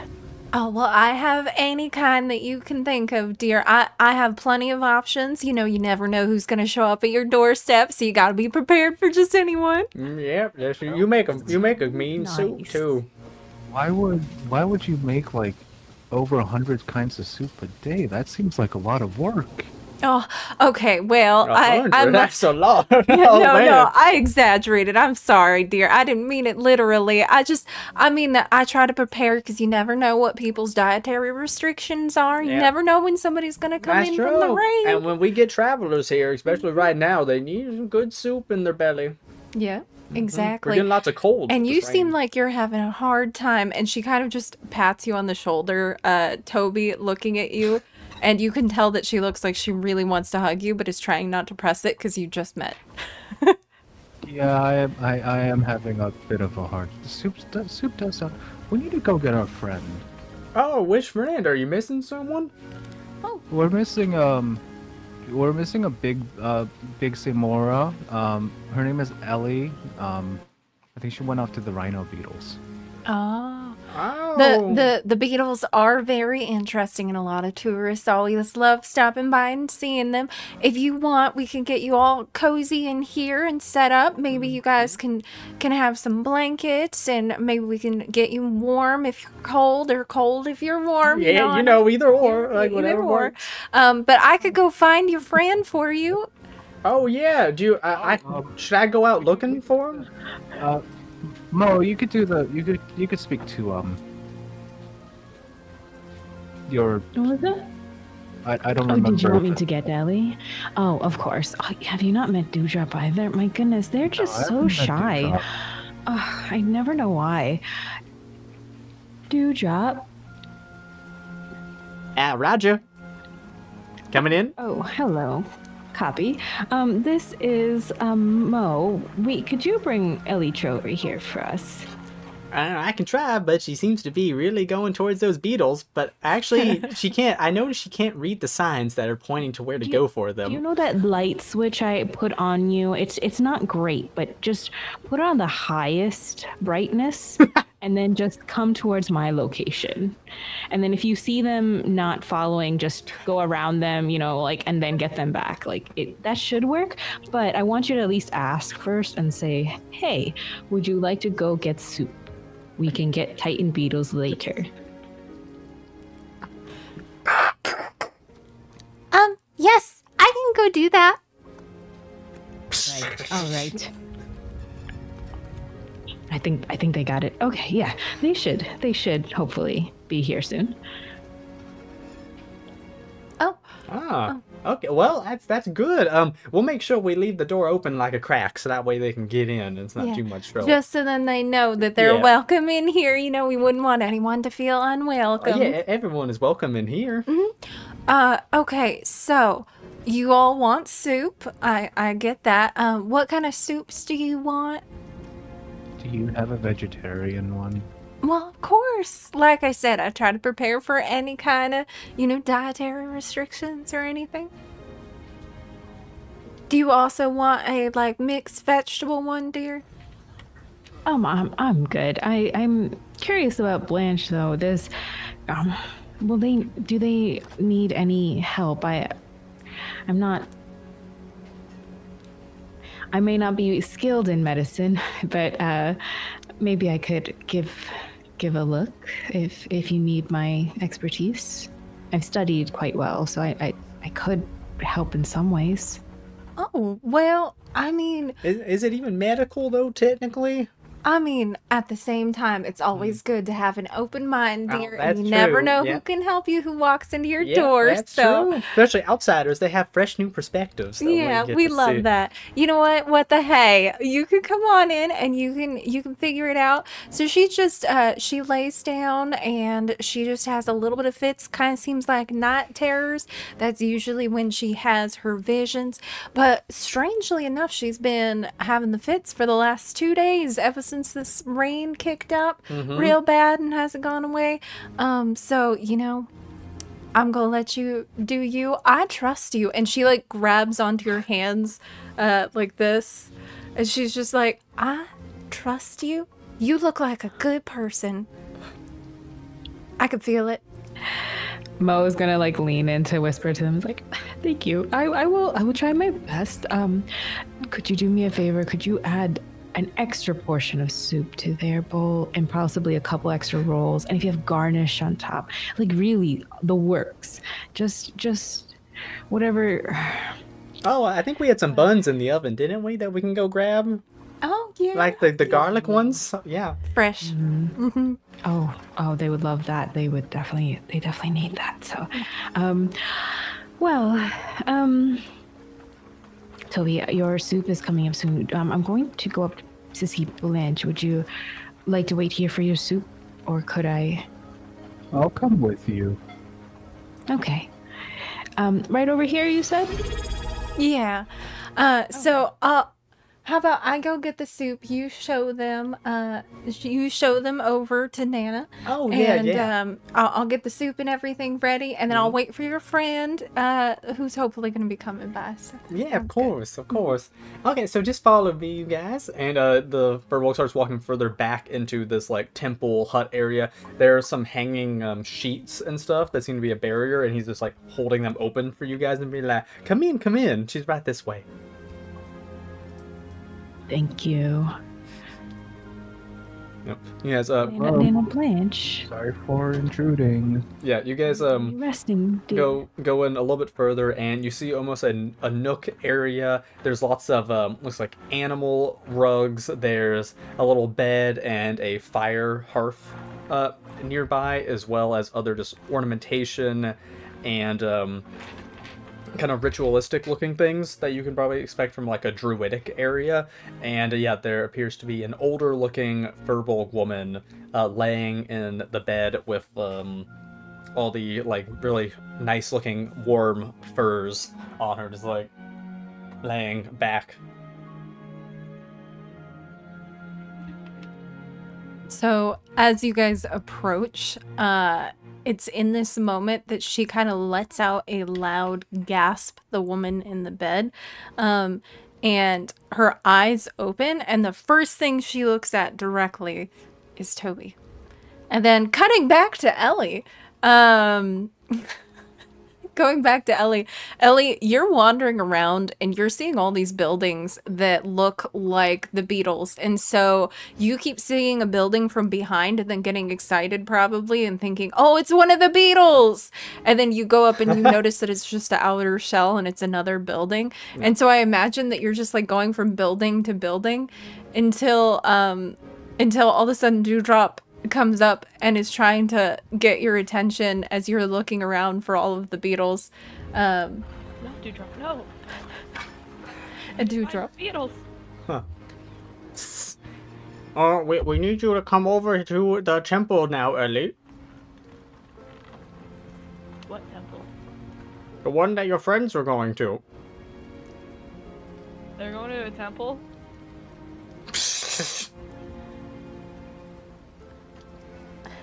Oh, well, I have any kind that you can think of, dear. I have plenty of options. You know, you never know who's going to show up at your doorstep, so you got to be prepared for just anyone. Yeah, you make a mean soup Nice. too. Why would you make like over 100 kinds of soup a day? That seems like a lot of work. Oh, okay. Well, I'm That's a lot. no, Oh, man. no, I exaggerated. I'm sorry, dear. I didn't mean it literally. I mean that I try to prepare because you never know what people's dietary restrictions are. You Yeah. never know when somebody's going to come That's in true. from the rain. And when we get travelers here, especially right now, they need some good soup in their belly. Yeah, We're exactly. getting lots of cold. And with you this seem rain. like you're having a hard time. And she kind of just pats you on the shoulder, Toby, looking at you. And you can tell that she looks like she really wants to hug you, but is trying not to press it because you just met. Yeah, I am having a bit of a hard. Soup does sound. We need to go get our friend. Oh, which friend? Are you missing someone? We're missing a big Simora. Her name is Ellie. I think she went off to the rhino beetles. Oh. Oh. The beetles are very interesting, and a lot of tourists always love stopping by and seeing them. If you want, we can get you all cozy in here and set up. Maybe you guys can have some blankets, and maybe we can get you warm if you're cold, or cold if you're warm. Yeah, you know, either or, like either whatever or. works. But I could go find your friend for you. Oh yeah, do you? Should I go out looking for him? Mo, you could do the. You could speak to your. What was that? I don't Oh, remember. did you want me to get Ellie? Oh, of course. Oh, have you not met Dewdrop either? My goodness, they're just I so haven't met shy. Dewdrop. I never know why. Dewdrop. Roger. Coming in. Oh, hello. Copy. This is Mo. Wait, could you bring Ellie over here for us? I can try, but she seems to be really going towards those beetles. But actually, she can't. I noticed she can't read the signs that are pointing to where to go for them. Do you know that light switch I put on you? It's not great, but just put it on the highest brightness and then just come towards my location. And then if you see them not following, just go around them, you know, like, and then get them back. Like, that should work. But I want you to at least ask first and say, hey, would you like to go get soup? We can get Titan beetles later. Yes, I can go do that. Right. All right. I think they got it. Okay, yeah. They should hopefully be here soon. Okay. Well, that's good. We'll make sure we leave the door open like a crack, so that way they can get in. It's not too much trouble. Just so then they know that they're welcome in here. You know, we wouldn't want anyone to feel unwelcome. Yeah, everyone is welcome in here. Okay, so you all want soup. I get that. What kind of soups do you want? Do you have a vegetarian one? Well, of course. Like I said, I try to prepare for any kind of, dietary restrictions or anything. Do you also want a, mixed vegetable one, dear? I'm good. I'm curious about Blanche though. There's, do they need any help? I may not be skilled in medicine, but maybe I could give a look if you need my expertise. I've studied quite well, so I could help in some ways. Oh, well, I mean... Is it even medical, though, technically? I mean, at the same time, it's always good to have an open mind, dear, and you true. never know who can help you, who walks into your door. That's true. Especially outsiders, they have fresh new perspectives. Yeah, we love that. You know what? What the hey? You can come on in and you can figure it out. So she just she lays down and she just has a little bit of fits. Kind of seems like night terrors. That's usually when she has her visions. But strangely enough, she's been having the fits for the last 2 days, ever since this rain kicked up real bad and hasn't gone away. So, I'm gonna let you do you. I trust you. And she grabs onto your hands like this. And she's just like, I trust you. You look like a good person. I can feel it. Mo is gonna lean in to whisper to them, like, thank you. I will try my best. Could you do me a favor? Could you add an extra portion of soup to their bowl and possibly a couple extra rolls, and if you have garnish on top, really the works, just whatever. Oh, I think we had some buns in the oven, didn't we, that we can go grab? Oh yeah, like the garlic ones. Yeah, fresh. Oh, they would love that. They definitely need that. So Toby, your soup is coming up soon. I'm going to go up to see Blanche. Would you like to wait here for your soup, or could I? I'll come with you. Okay. Right over here, you said? Yeah. How about I go get the soup? You show them over to Nana. Oh yeah, and I'll get the soup and everything ready, and then I'll wait for your friend, who's hopefully going to be coming by. So yeah, of course. Okay, so just follow me, you guys. And the Furbolg starts walking further back into this temple hut area. There are some hanging sheets and stuff that seem to be a barrier, and he's just holding them open for you guys and being like, "Come in. She's right this way." Thank you. Yep. You guys, Nana Blanche. Sorry for intruding. Yeah, you guys, resting. Dear. Go in a little bit further, and you see almost a nook area. There's lots of looks like animal rugs. There's a little bed and a fire hearth nearby, as well as other just ornamentation and kind of ritualistic looking things that you can probably expect from a druidic area. And yeah, there appears to be an older looking Furbolg woman laying in the bed with all the really nice looking warm furs on her, just laying back. So as you guys approach, it's in this moment that she kind of lets out a loud gasp, the woman in the bed, and her eyes open, and the first thing she looks at directly is Toby. And then cutting back to Ellie, going back to Ellie. Ellie, you're wandering around and you're seeing all these buildings that look like the Beatles. And so you keep seeing a building from behind and then getting excited probably and thinking, oh, it's one of the Beatles. And then you go up and you notice that it's just an outer shell and it's another building. Yeah. And so I imagine that you're just like going from building to building until all of a sudden Dewdrop comes up and is trying to get your attention as you're looking around for all of the Beatles. No, Dewdrop, no. A Dewdrop. Beatles. Huh. Oh, we need you to come over to the temple now, Ellie. What temple? The one that your friends are going to. They're going to a temple?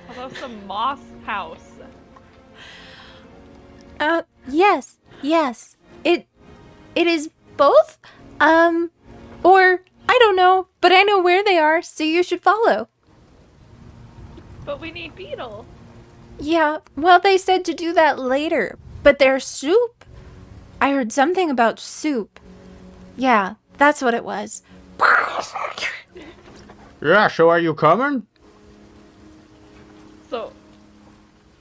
How about some moss house? Yes. It is both. Or I don't know, but I know where they are, so you should follow. But we need Beetle. Yeah, well, they said to do that later, but there's soup. I heard something about soup. Yeah, that's what it was. Yeah, so are you coming? So,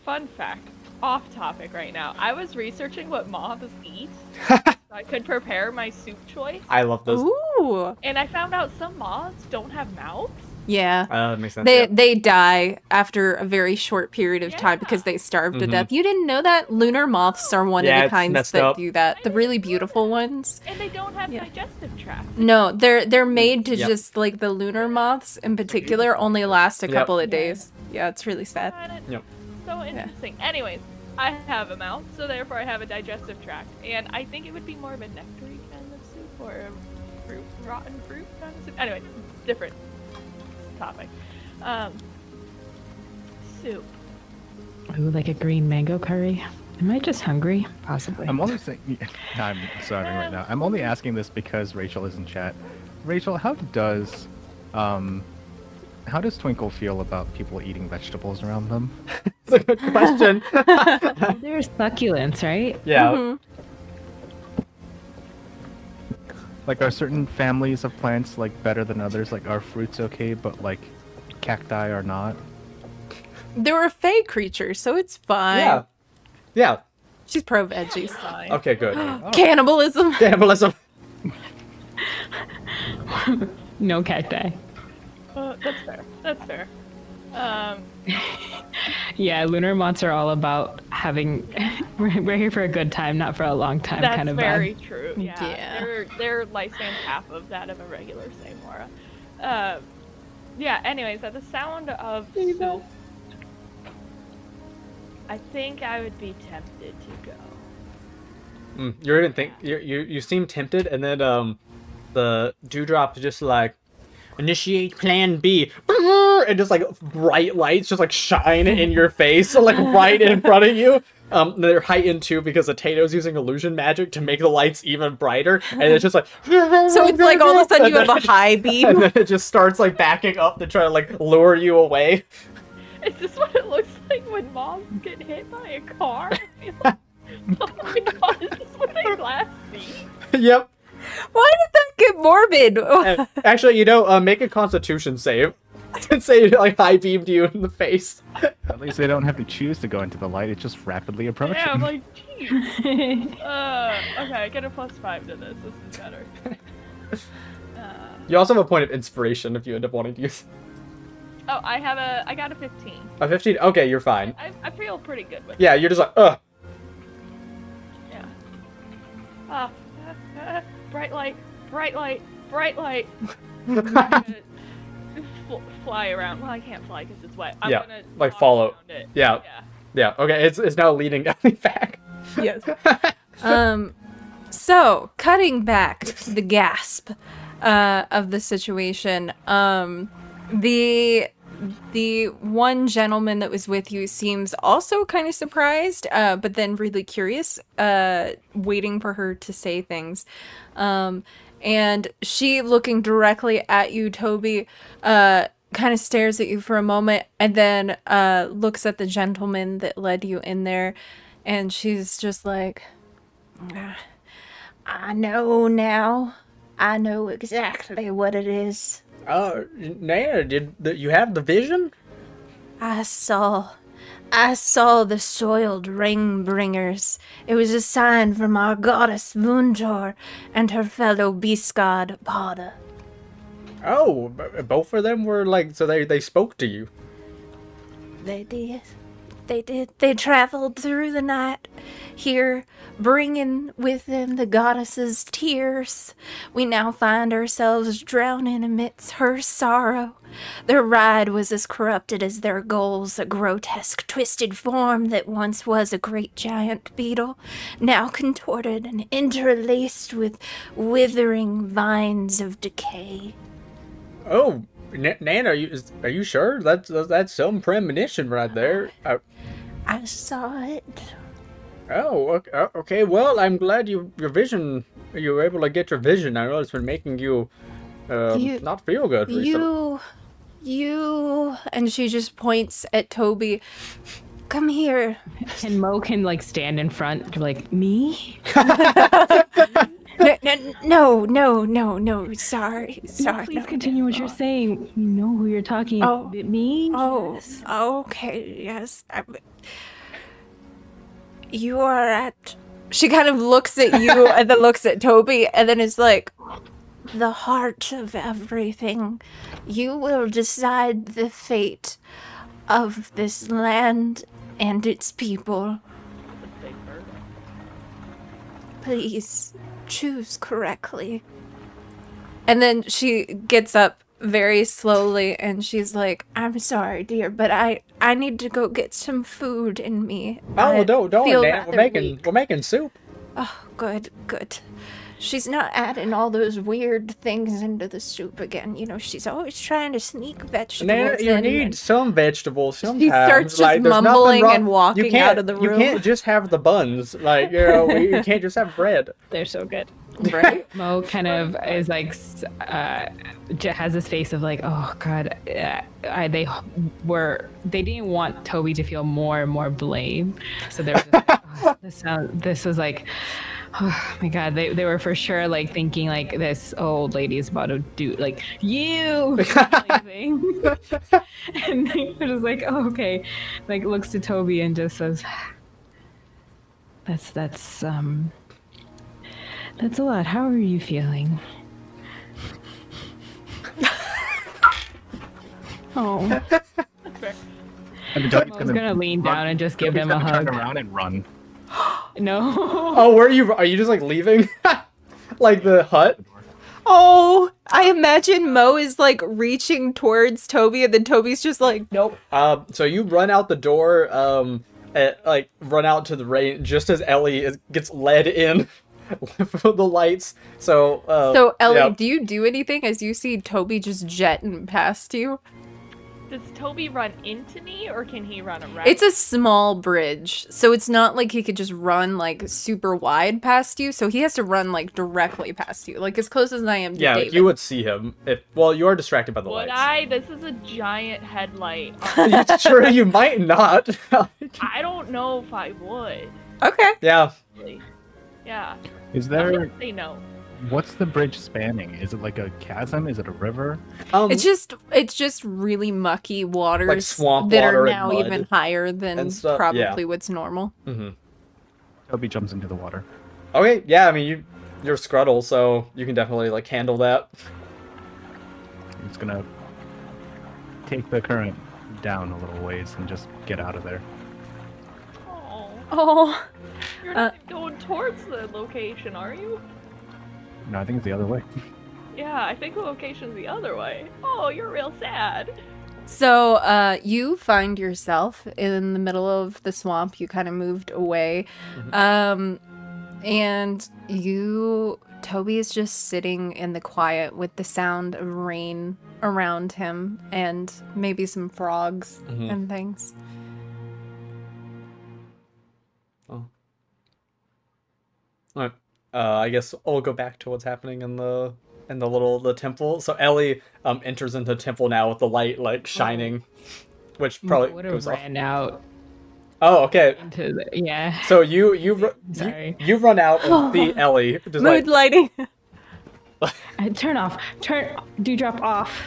fun fact, off topic right now. I was researching what moths eat so I could prepare my soup choice. I love those. Ooh. And I found out some moths don't have mouths. Yeah. That makes sense. They die after a very short period of time because they starve to death. You didn't know that? Lunar moths are one of the kinds that do that. The really beautiful ones. And they don't have digestive tracts. No, they're made to just, like, the lunar moths in particular only last a couple of days. Yeah, it's really sad. So interesting. Anyways, I have a mouth, so therefore I have a digestive tract. And I think it would be more of a nectary kind of soup or a rotten fruit kind of soup. Anyway, different topic. Soup. Ooh, like a green mango curry. Am I just hungry? Possibly. I'm only saying. I'm starving right now. I'm only asking this because Rachel is in chat. Rachel, how does Twinkle feel about people eating vegetables around them? It's a good question. They're succulents, right? Yeah. Mm-hmm. Like, are certain families of plants, like, better than others? Like, are fruits okay, but, like, cacti are not? They're a fey creature, so it's fine. Yeah. She's pro-veggies. Okay, good. Cannibalism. Cannibalism. No cacti. That's fair. Yeah, lunar moths are all about having. We're here for a good time, not for a long time. That's kind of very vibe. true. Yeah. Their lifespan's half of that of a regular Samora. Yeah. Anyways, at the sound of soup, I think I would be tempted to go. You didn't think you seem tempted, and then the Dewdrop just like initiate plan B, and just like bright lights just like shine in your face, so like right in front of you. They're heightened too because the Tato's using illusion magic to make the lights even brighter, and it's just like so it's like all of a sudden you have a high beam, and then it just starts like backing up to try to like lure you away. Is this what it looks like when moms get hit by a car? Oh my god, is this what they last see? Yep. Why did that get morbid? Actually, make a Constitution save. Since they like high beamed you in the face. At least they don't have to choose to go into the light. It just rapidly approaches. Yeah, I'm like, jeez. Okay, I get a +5 to this. This is better. You also have a point of inspiration if you end up wanting to use. Oh, I got a 15. A 15? Okay, you're fine. I feel pretty good with it. Yeah, you're just like, ugh. Yeah. Bright light, bright light, bright light. I'm gonna fly around. Well, I can't fly because it's wet. I'm gonna like follow. It. Yeah. Okay, it's now leading back. Yes. So cutting back to the gasp of the situation, the the one gentleman that was with you seems also kind of surprised, but then really curious, waiting for her to say things. And she, looking directly at you, Toby, kind of stares at you for a moment and then looks at the gentleman that led you in there, and she's just like, I know now. I know exactly what it is. Nana, did you have the vision? I saw the soiled ring bringers. It was a sign from our goddess Vuntor and her fellow beast god Pada. Oh, both of them were like, so they spoke to you. They did. They traveled through the night here, bringing with them the goddess's tears. We now find ourselves drowning amidst her sorrow. Their ride was as corrupted as their goals, a grotesque, twisted form that once was a great giant beetle, now contorted and interlaced with withering vines of decay. Oh, Nana, are you sure? That's some premonition right there. I saw it. Oh, okay. Well, I'm glad you were able to get your vision. I know it's been making you not feel good recently. And she just points at Toby. Come here. And Mo can like stand in front, like, me? No. Sorry. Please continue what you're saying. You know who you're talking about. Me? Yes. Okay, yes. You are at... She kind of looks at you and then looks at Toby and then is like, the heart of everything. You will decide the fate of this land and its people. Please choose correctly. And then she gets up very slowly and she's like, I'm sorry, dear, but I need to go get some food in me. Oh, don't, Nana. We're making soup. Oh, good. She's not adding all those weird things into the soup again. You know, she's always trying to sneak vegetables Nana, you in. need some vegetables sometimes. She starts just mumbling and walking out of the room. You can't just have the buns. Like, you can't just have bread. They're so good. Right? Mo kind of is like, has this face of like, oh god, they didn't want Toby to feel more and more blame, so they were just like, this was like, oh my god, they were for sure like thinking like this old lady is about to do like you thing. And they were just like, oh, okay, like looks to Toby and just says, that's a lot. How are you feeling? Oh. I was gonna lean down and just give him a hug. Turn around and run. No. Oh, where are you? Are you just like leaving? Like the hut? Oh, I imagine Mo is like reaching towards Toby and then Toby's just like, nope. So you run out the door, like run out to the rain just as Ellie gets led in. For the lights. So Ellie, yeah. do you do anything as you see Toby just jetting past you? Does Toby run into me, or can he run around? It's a small bridge, so it's not like he could just run like super wide past you. So he has to run like directly past you, like as close as I am to David. You would see him if. Well, you are distracted by the lights. This is a giant headlight. Sure, you might not. I don't know if I would. Okay. Yeah. Yeah. Is there? Say no. What's the bridge spanning? Is it like a chasm? Is it a river? It's just really mucky waters, like swamp that water are now and mud even higher than probably what's normal. Mm-hmm. Toby jumps into the water. Okay, yeah, I mean you're Scruddle, so you can definitely like handle that. He's gonna take the current down a little ways and just get out of there. Oh. You're not going towards the location, are you? No, I think it's the other way. Yeah, I think the location's the other way. Oh, you're real sad. So, you find yourself in the middle of the swamp. You kind of moved away. Mm-hmm. And you Toby is just sitting in the quiet with the sound of rain around him and maybe some frogs and things. Oh. Alright. I guess I'll go back to what's happening in the temple. So Ellie enters into the temple now with the light like shining, which probably would goes have off. ran out. Oh, okay. Into the, yeah. So you run out and see Ellie just Mood lighting. Turn off. Dewdrop off.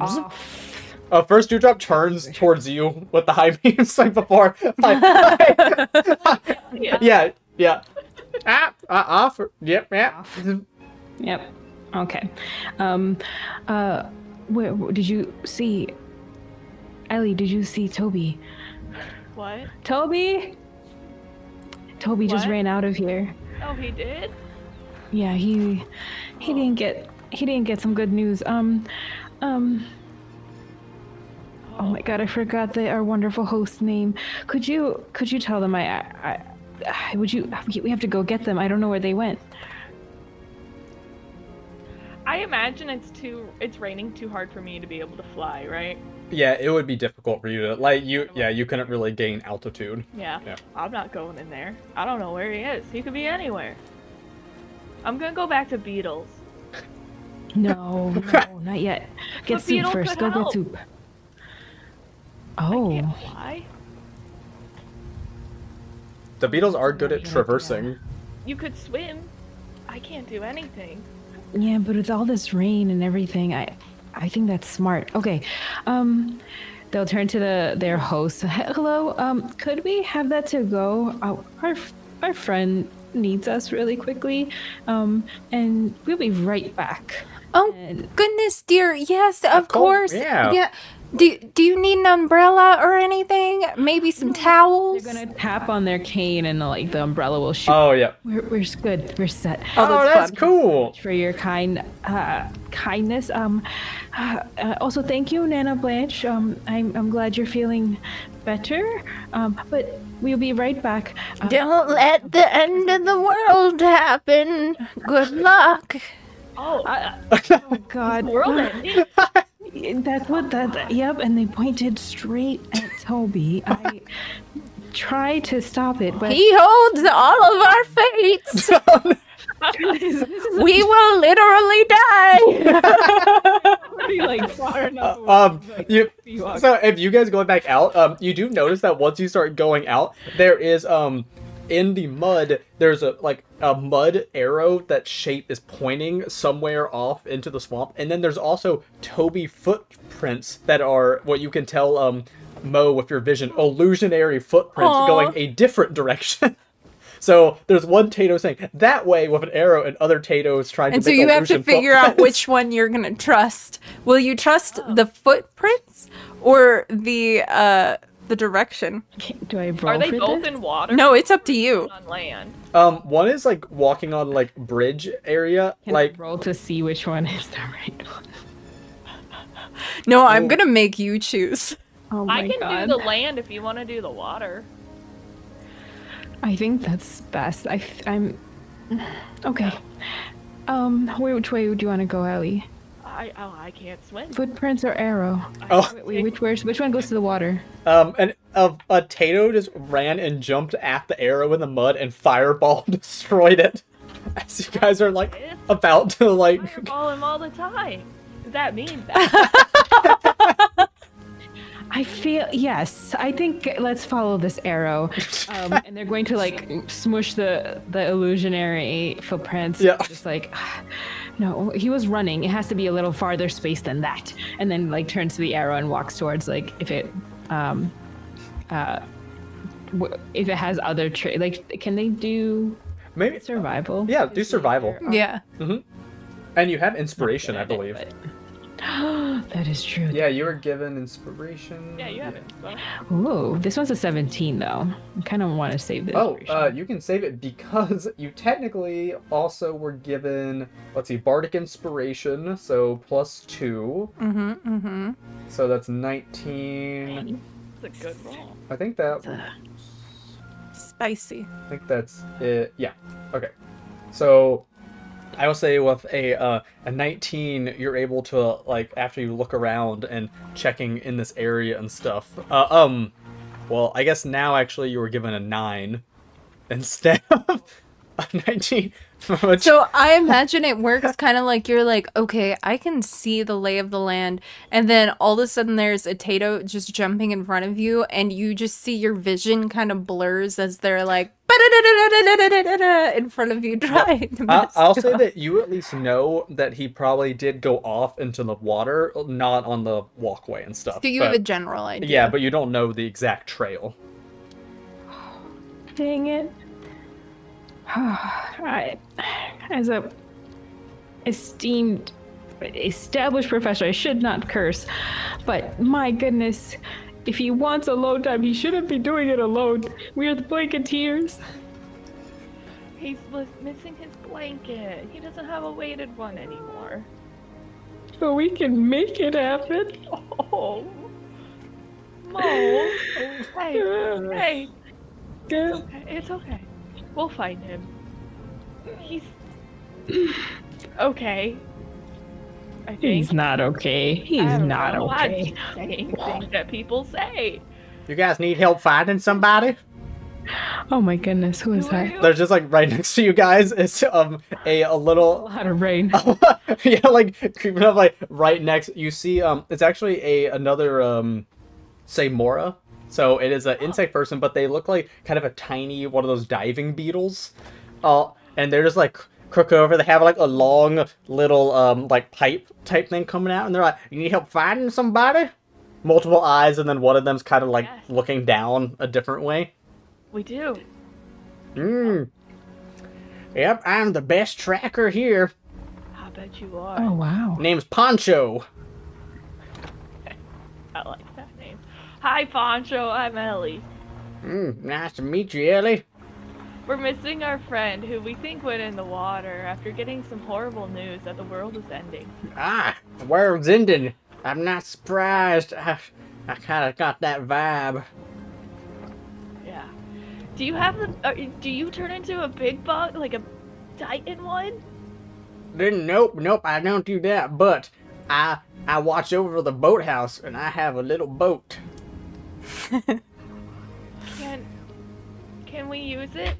Off. First Dewdrop turns towards you with the high beams like before. Yeah. Off. Yep. Off. Yep. Okay. Where did you see? Ellie, did you see Toby? What? Toby just ran out of here. Oh, he did? Yeah, he didn't get some good news. Oh my god, I forgot our wonderful host's name. Could you tell them we have to go get them. I don't know where they went. I imagine it's raining too hard for me to be able to fly, right? Yeah, it would be difficult for you to you couldn't really gain altitude. Yeah. I'm not going in there. I don't know where he is. He could be anywhere. I'm gonna go back to Beetles. No, not yet. Get soup Beetle first. could Go help. get soup. I Oh. can't fly. The beetles are good at traversing. You could swim. I can't do anything. Yeah, but with all this rain and everything, I think that's smart. Okay. They'll turn to their host. Hello. Could we have that to go? Our friend needs us really quickly. And we'll be right back. Oh, goodness, dear. Yes, of course. Yeah. Do you need an umbrella or anything? Maybe some towels? They're gonna tap on their cane and like the umbrella will shoot. Oh yeah. We're good. We're set. Oh, that's cool. For your kindness. Also, thank you, Nana Blanche. I'm glad you're feeling better. But we'll be right back. Don't let the end of the world happen. Good luck. Oh, Oh God. world ending. That's what that. Yep. And they pointed straight at Toby. I tried to stop it, but He holds all of our fates. We will literally die. be like far enough. So if you guys going back out, you do notice that once you start going out, there is in the mud, there's a mud arrow that shape is pointing somewhere off into the swamp, and then there's also Toby footprints that are what you can tell Mo with your vision, illusionary footprints going a different direction. So there's one Tato saying that way with an arrow, and other Tatos trying to. And so you have to figure out which one you're gonna trust. Will you trust the footprints or the direction? Do I roll Are they for both this? in water? No, it's up to you. On land. One is like walking on like bridge area, Can like I roll to see which one is the right one. No, I'm gonna make you choose. Oh my I can God. do the land if you want to do the water. I think that's best. I'm okay. Which way would you want to go, Ellie? I can't swim. Footprints or arrow? Oh. Wait, which one goes to the water? and a Tato just ran and jumped at the arrow in the mud and fireball destroyed it. As you guys are like about to like Fireball him all the time. That means that. I feel yes. I think let's follow this arrow, and they're going to like smush the illusionary footprints. Yeah. Just like, no, he was running. It has to be a little farther space than that. And then like turns to the arrow and walks towards like if it has other like can they do maybe survival? Yeah, do survival. Yeah. And you have inspiration, I believe. That is true. Yeah, you were given inspiration. Yeah, you have it. So. Ooh, this one's a 17 though. I kind of want to save this. Oh, you can save it because you technically also were given, let's see, bardic inspiration, so +2. So that's 19. It's a good roll. I think that. Spicy. I think that's it. Yeah. Okay. So I will say with a 19, you're able to, like, after you look around and checking in this area and stuff. Well, I guess now actually you were given a 9 instead of a 19. So I imagine it works kind of like you're like, okay, I can see the lay of the land, and then all of a sudden there's a Tato just jumping in front of you, and you just see your vision kind of blurs as they're like in front of you trying to I'll say that you at least know that he probably did go off into the water, not on the walkway and stuff. So you have a general idea. Yeah, but you don't know the exact trail. Dang it. Alright. As a esteemed, established professor, I should not curse, but my goodness, if he wants alone time, he shouldn't be doing it alone. We are the Blanketeers. He's missing his blanket. He doesn't have a weighted one anymore. So we can make it happen. Oh. Mo. Hey. It's okay. We'll find him. He's okay. I think. He's not okay. He's not okay. I'm saying things that people say. You guys need help finding somebody? Oh my goodness, who is that? They're just like right next to you guys. It's a little A lot of rain. yeah, like creeping up like right next. You see it's actually another say Mora. So it is an insect person, but they look like kind of a tiny one of those diving beetles. And they're just like crook over. They have like a long little like pipe type thing coming out, and they're like, "You need help finding somebody?" Multiple eyes, and then one of them's kind of like looking down a different way. We do. Yep, I'm the best tracker here. I bet you are. Oh wow. Name's Poncho. I like that name. Hi, Poncho. I'm Ellie. Nice to meet you, Ellie. We're missing our friend who we think went in the water after getting some horrible news that the world is ending. The world's ending. I'm not surprised. I kind of got that vibe. Yeah. Do you have the? Do you turn into a big bug, like a Titan one? Nope. I don't do that. But I watch over the boathouse, and I have a little boat. Can we use it?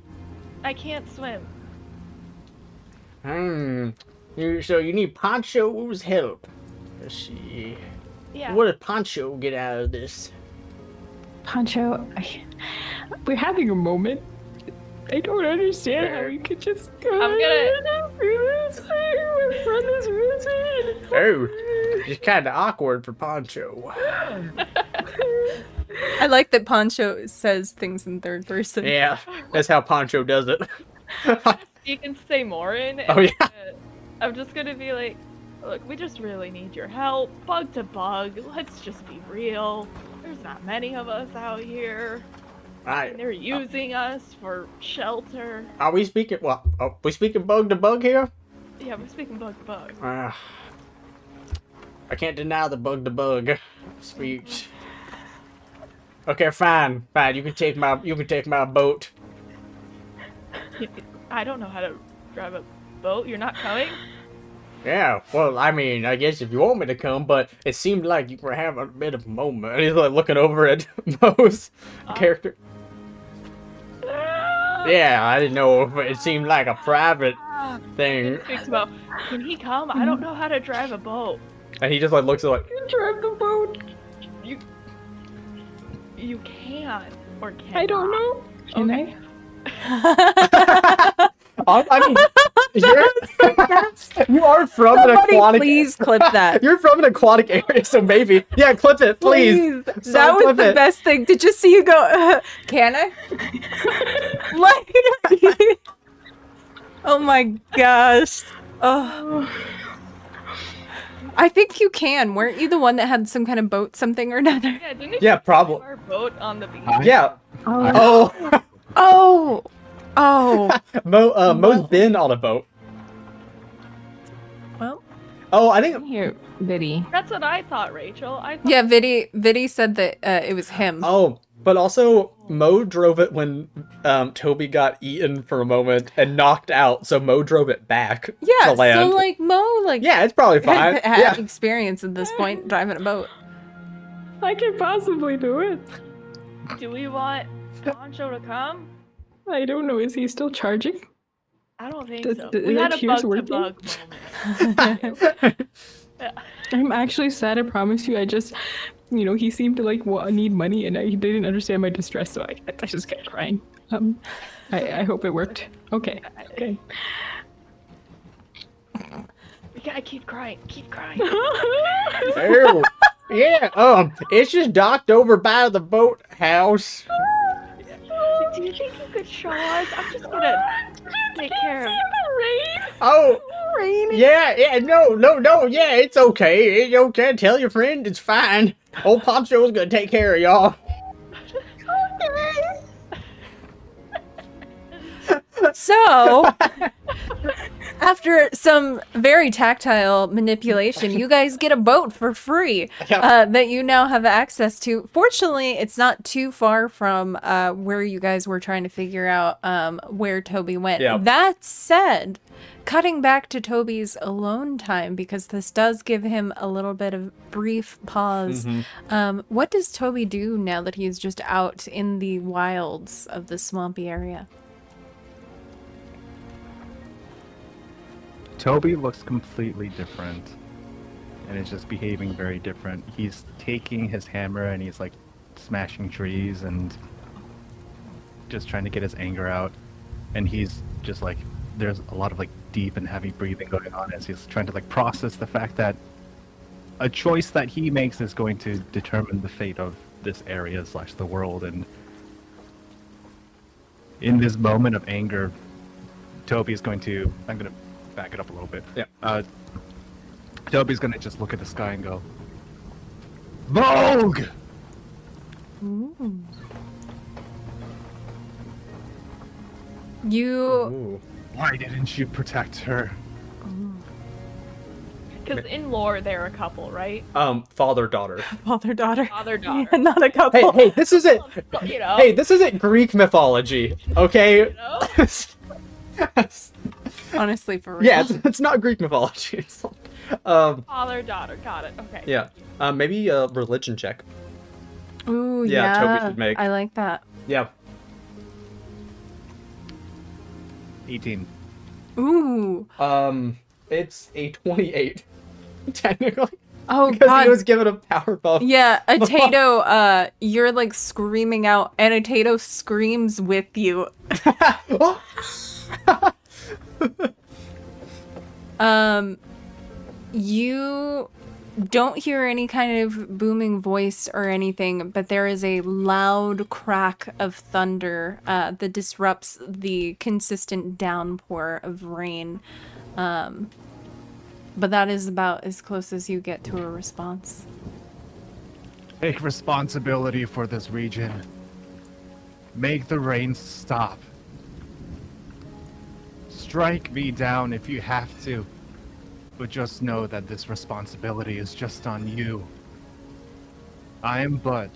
I can't swim. So you need Poncho's help. Let's see. Yeah. What did Poncho get out of this? Poncho, we're having a moment. I don't understand how we could just go. I'm gonna. My friend is missing. Oh, it's kind of awkward for Poncho. I like that Poncho says things in third person. Yeah, that's how Poncho does it. You can say more in. Oh yeah. I'm just gonna be like, look, we just really need your help, bug to bug. Let's just be real. There's not many of us out here. And they're using us for shelter. Are we speaking? Well, are we speaking bug to bug here? Yeah, we're speaking bug to bug. I can't deny the bug to bug speech. Okay, fine. You can take my boat. I don't know how to drive a boat. You're not coming? Yeah, well, I mean, I guess if you want me to come, but it seemed like you were having a bit of a moment. He's like looking over at Mo's character. Yeah, I didn't know if it seemed like a private thing. Can he come? I don't know how to drive a boat. And he just like looks at like, drive the boat. You can or can't. I don't know. Can I? I mean, you are from an aquatic. Please clip that. You're from an aquatic area, so maybe. Yeah, clip it, please. That was the best thing. To just see you go, can I? Like, oh my gosh. Oh. I think you can. Weren't you the one that had some kind of boat, something or another? Yeah, didn't Yeah, probably. our boat on the beach? Yeah. Oh. Mo's been on a boat. Well. Oh, I think. Here, Biddy. That's what I thought, Rachel. Yeah, Vidi said that it was him. Oh, But also, Mo drove it when Toby got eaten for a moment and knocked out, so Mo drove it back Yeah, to land. so like Mo, like yeah, it's probably fine. had Yeah. experience at this point driving a boat. I can possibly do it. Do we want Poncho to come? I don't know. Is he still charging? I don't think Does- so. does- We is had that a Tears bug-to-bug moment. Yeah. I'm actually sad, I promise you. I just, he seemed to like need money, and he didn't understand my distress, so I just kept crying. I hope it worked. Okay. We gotta keep crying. Keep crying. Oh, yeah, it's just docked over by the boathouse. Do you think you could show us? I'm just gonna take care of Oh, yeah, no, yeah, it's okay. It's okay. Tell your friend it's fine. Old Poncho's gonna take care of y'all. So, after some very tactile manipulation, you guys get a boat for free that you now have access to. Fortunately, it's not too far from where you guys were trying to figure out where Toby went. Yeah. That said, cutting back to Toby's alone time, because this does give him a little bit of brief pause. What does Toby do now that he's just out in the wilds of the swampy area? Toby looks completely different and is just behaving very different. He's taking his hammer and he's like smashing trees and just trying to get his anger out. And he's just like, there's a lot of like deep and heavy breathing going on as he's trying to like process the fact that a choice that he makes is going to determine the fate of this area / the world. And in this moment of anger, Toby is going to, I'm going to back it up a little bit. Yeah. Toby's gonna just look at the sky and go, Vogue! You... Why didn't you protect her? Because in lore, they're a couple, right? Father-daughter. Father-daughter. Father-daughter. Not a couple. Hey, this isn't... You know. Hey, this isn't Greek mythology, okay? You know? Honestly, for real. Yeah, it's not Greek mythology. It's Father-daughter. Got it. Okay. yeah. Maybe a religion check. Ooh, Yeah, yeah. Toby should make. I like that. Yeah. 18. Ooh. It's a 28, technically. Oh, Because God. he was given a power buff. Yeah, a Tato, you're like screaming out, and a Tato screams with you. You don't hear any kind of booming voice or anything, but there is a loud crack of thunder that disrupts the consistent downpour of rain. But that is about as close as you get to a response. Take responsibility for this region. Make the rain stop. Strike me down if you have to. But just know that this responsibility is just on you. I am but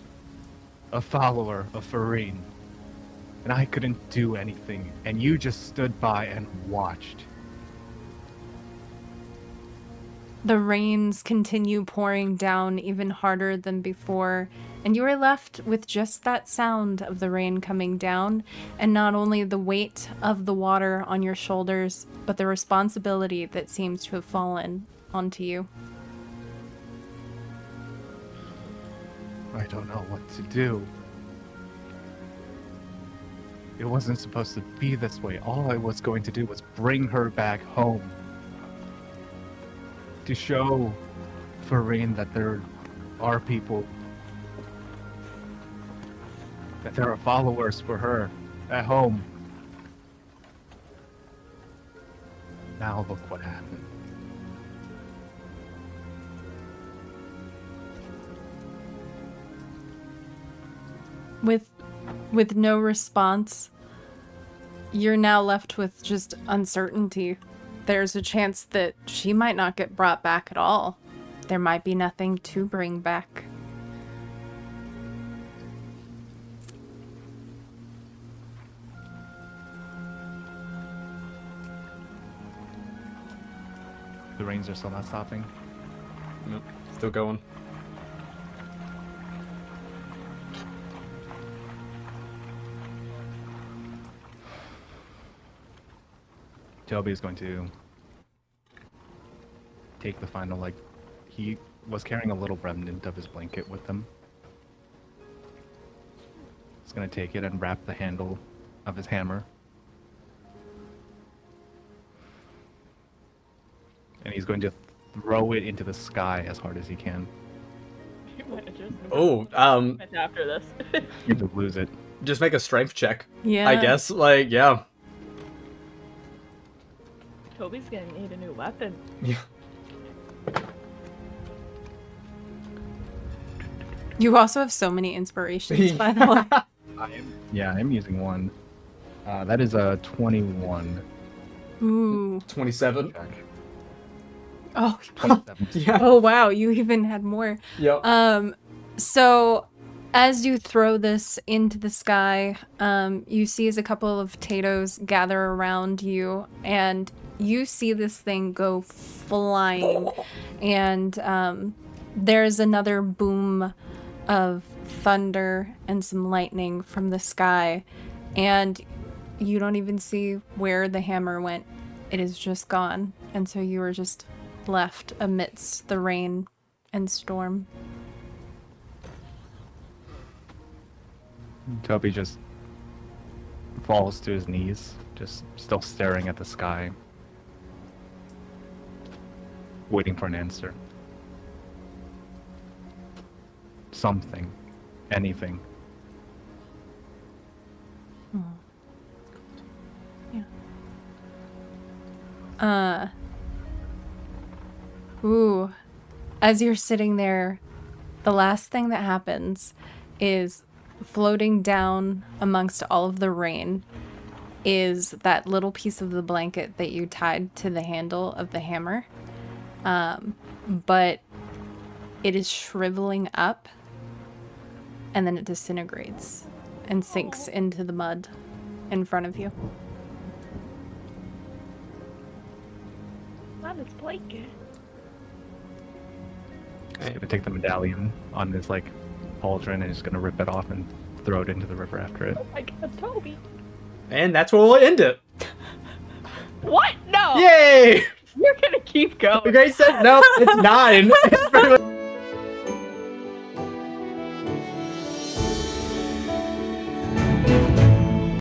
a follower of Farine. And I couldn't do anything, and you just stood by and watched. The rains continue pouring down even harder than before, and you are left with just that sound of the rain coming down, and not only the weight of the water on your shoulders, but the responsibility that seems to have fallen onto you. I don't know what to do. It wasn't supposed to be this way. All I was going to do was bring her back home. To show Farine that there are people, that there are followers for her at home. Now look what happened. With no response, you're now left with just uncertainty. There's a chance that she might not get brought back at all. There might be nothing to bring back. The rains are still not stopping. Nope. Still going. Toby is going to take the final, like, he was carrying a little remnant of his blanket with him. He's going to take it and wrap the handle of his hammer. And he's going to throw it into the sky as hard as he can. Oh, after this. You're going to lose it. just make a strength check. Yeah. I guess. Like, yeah. Toby's gonna need a new weapon. Yeah. You also have so many inspirations, by the way. I'm using one. That is a 21. Ooh. 27. Oh. 27. Yeah. Oh wow, you even had more. Yep. So as you throw this into the sky, you see as a couple of potatoes gather around you, and you see this thing go flying, and there's another boom of thunder and some lightning from the sky, and you don't even see where the hammer went. It is just gone, and so you are just left amidst the rain and storm. Toby just falls to his knees, just still staring at the sky, waiting for an answer. Something. Anything. Yeah. Ooh. As you're sitting there, the last thing that happens is floating down amongst all of the rain is that little piece of the blanket that you tied to the handle of the hammer. But it is shriveling up, and then it disintegrates and sinks into the mud in front of you. Not his blanket. He's gonna take the medallion on this like pauldron and he's gonna rip it off and throw it into the river after it. Oh my god, Toby. And that's where we'll end it. What? No! Yay! You're gonna keep going. You guys said no, it's 9. It's pretty much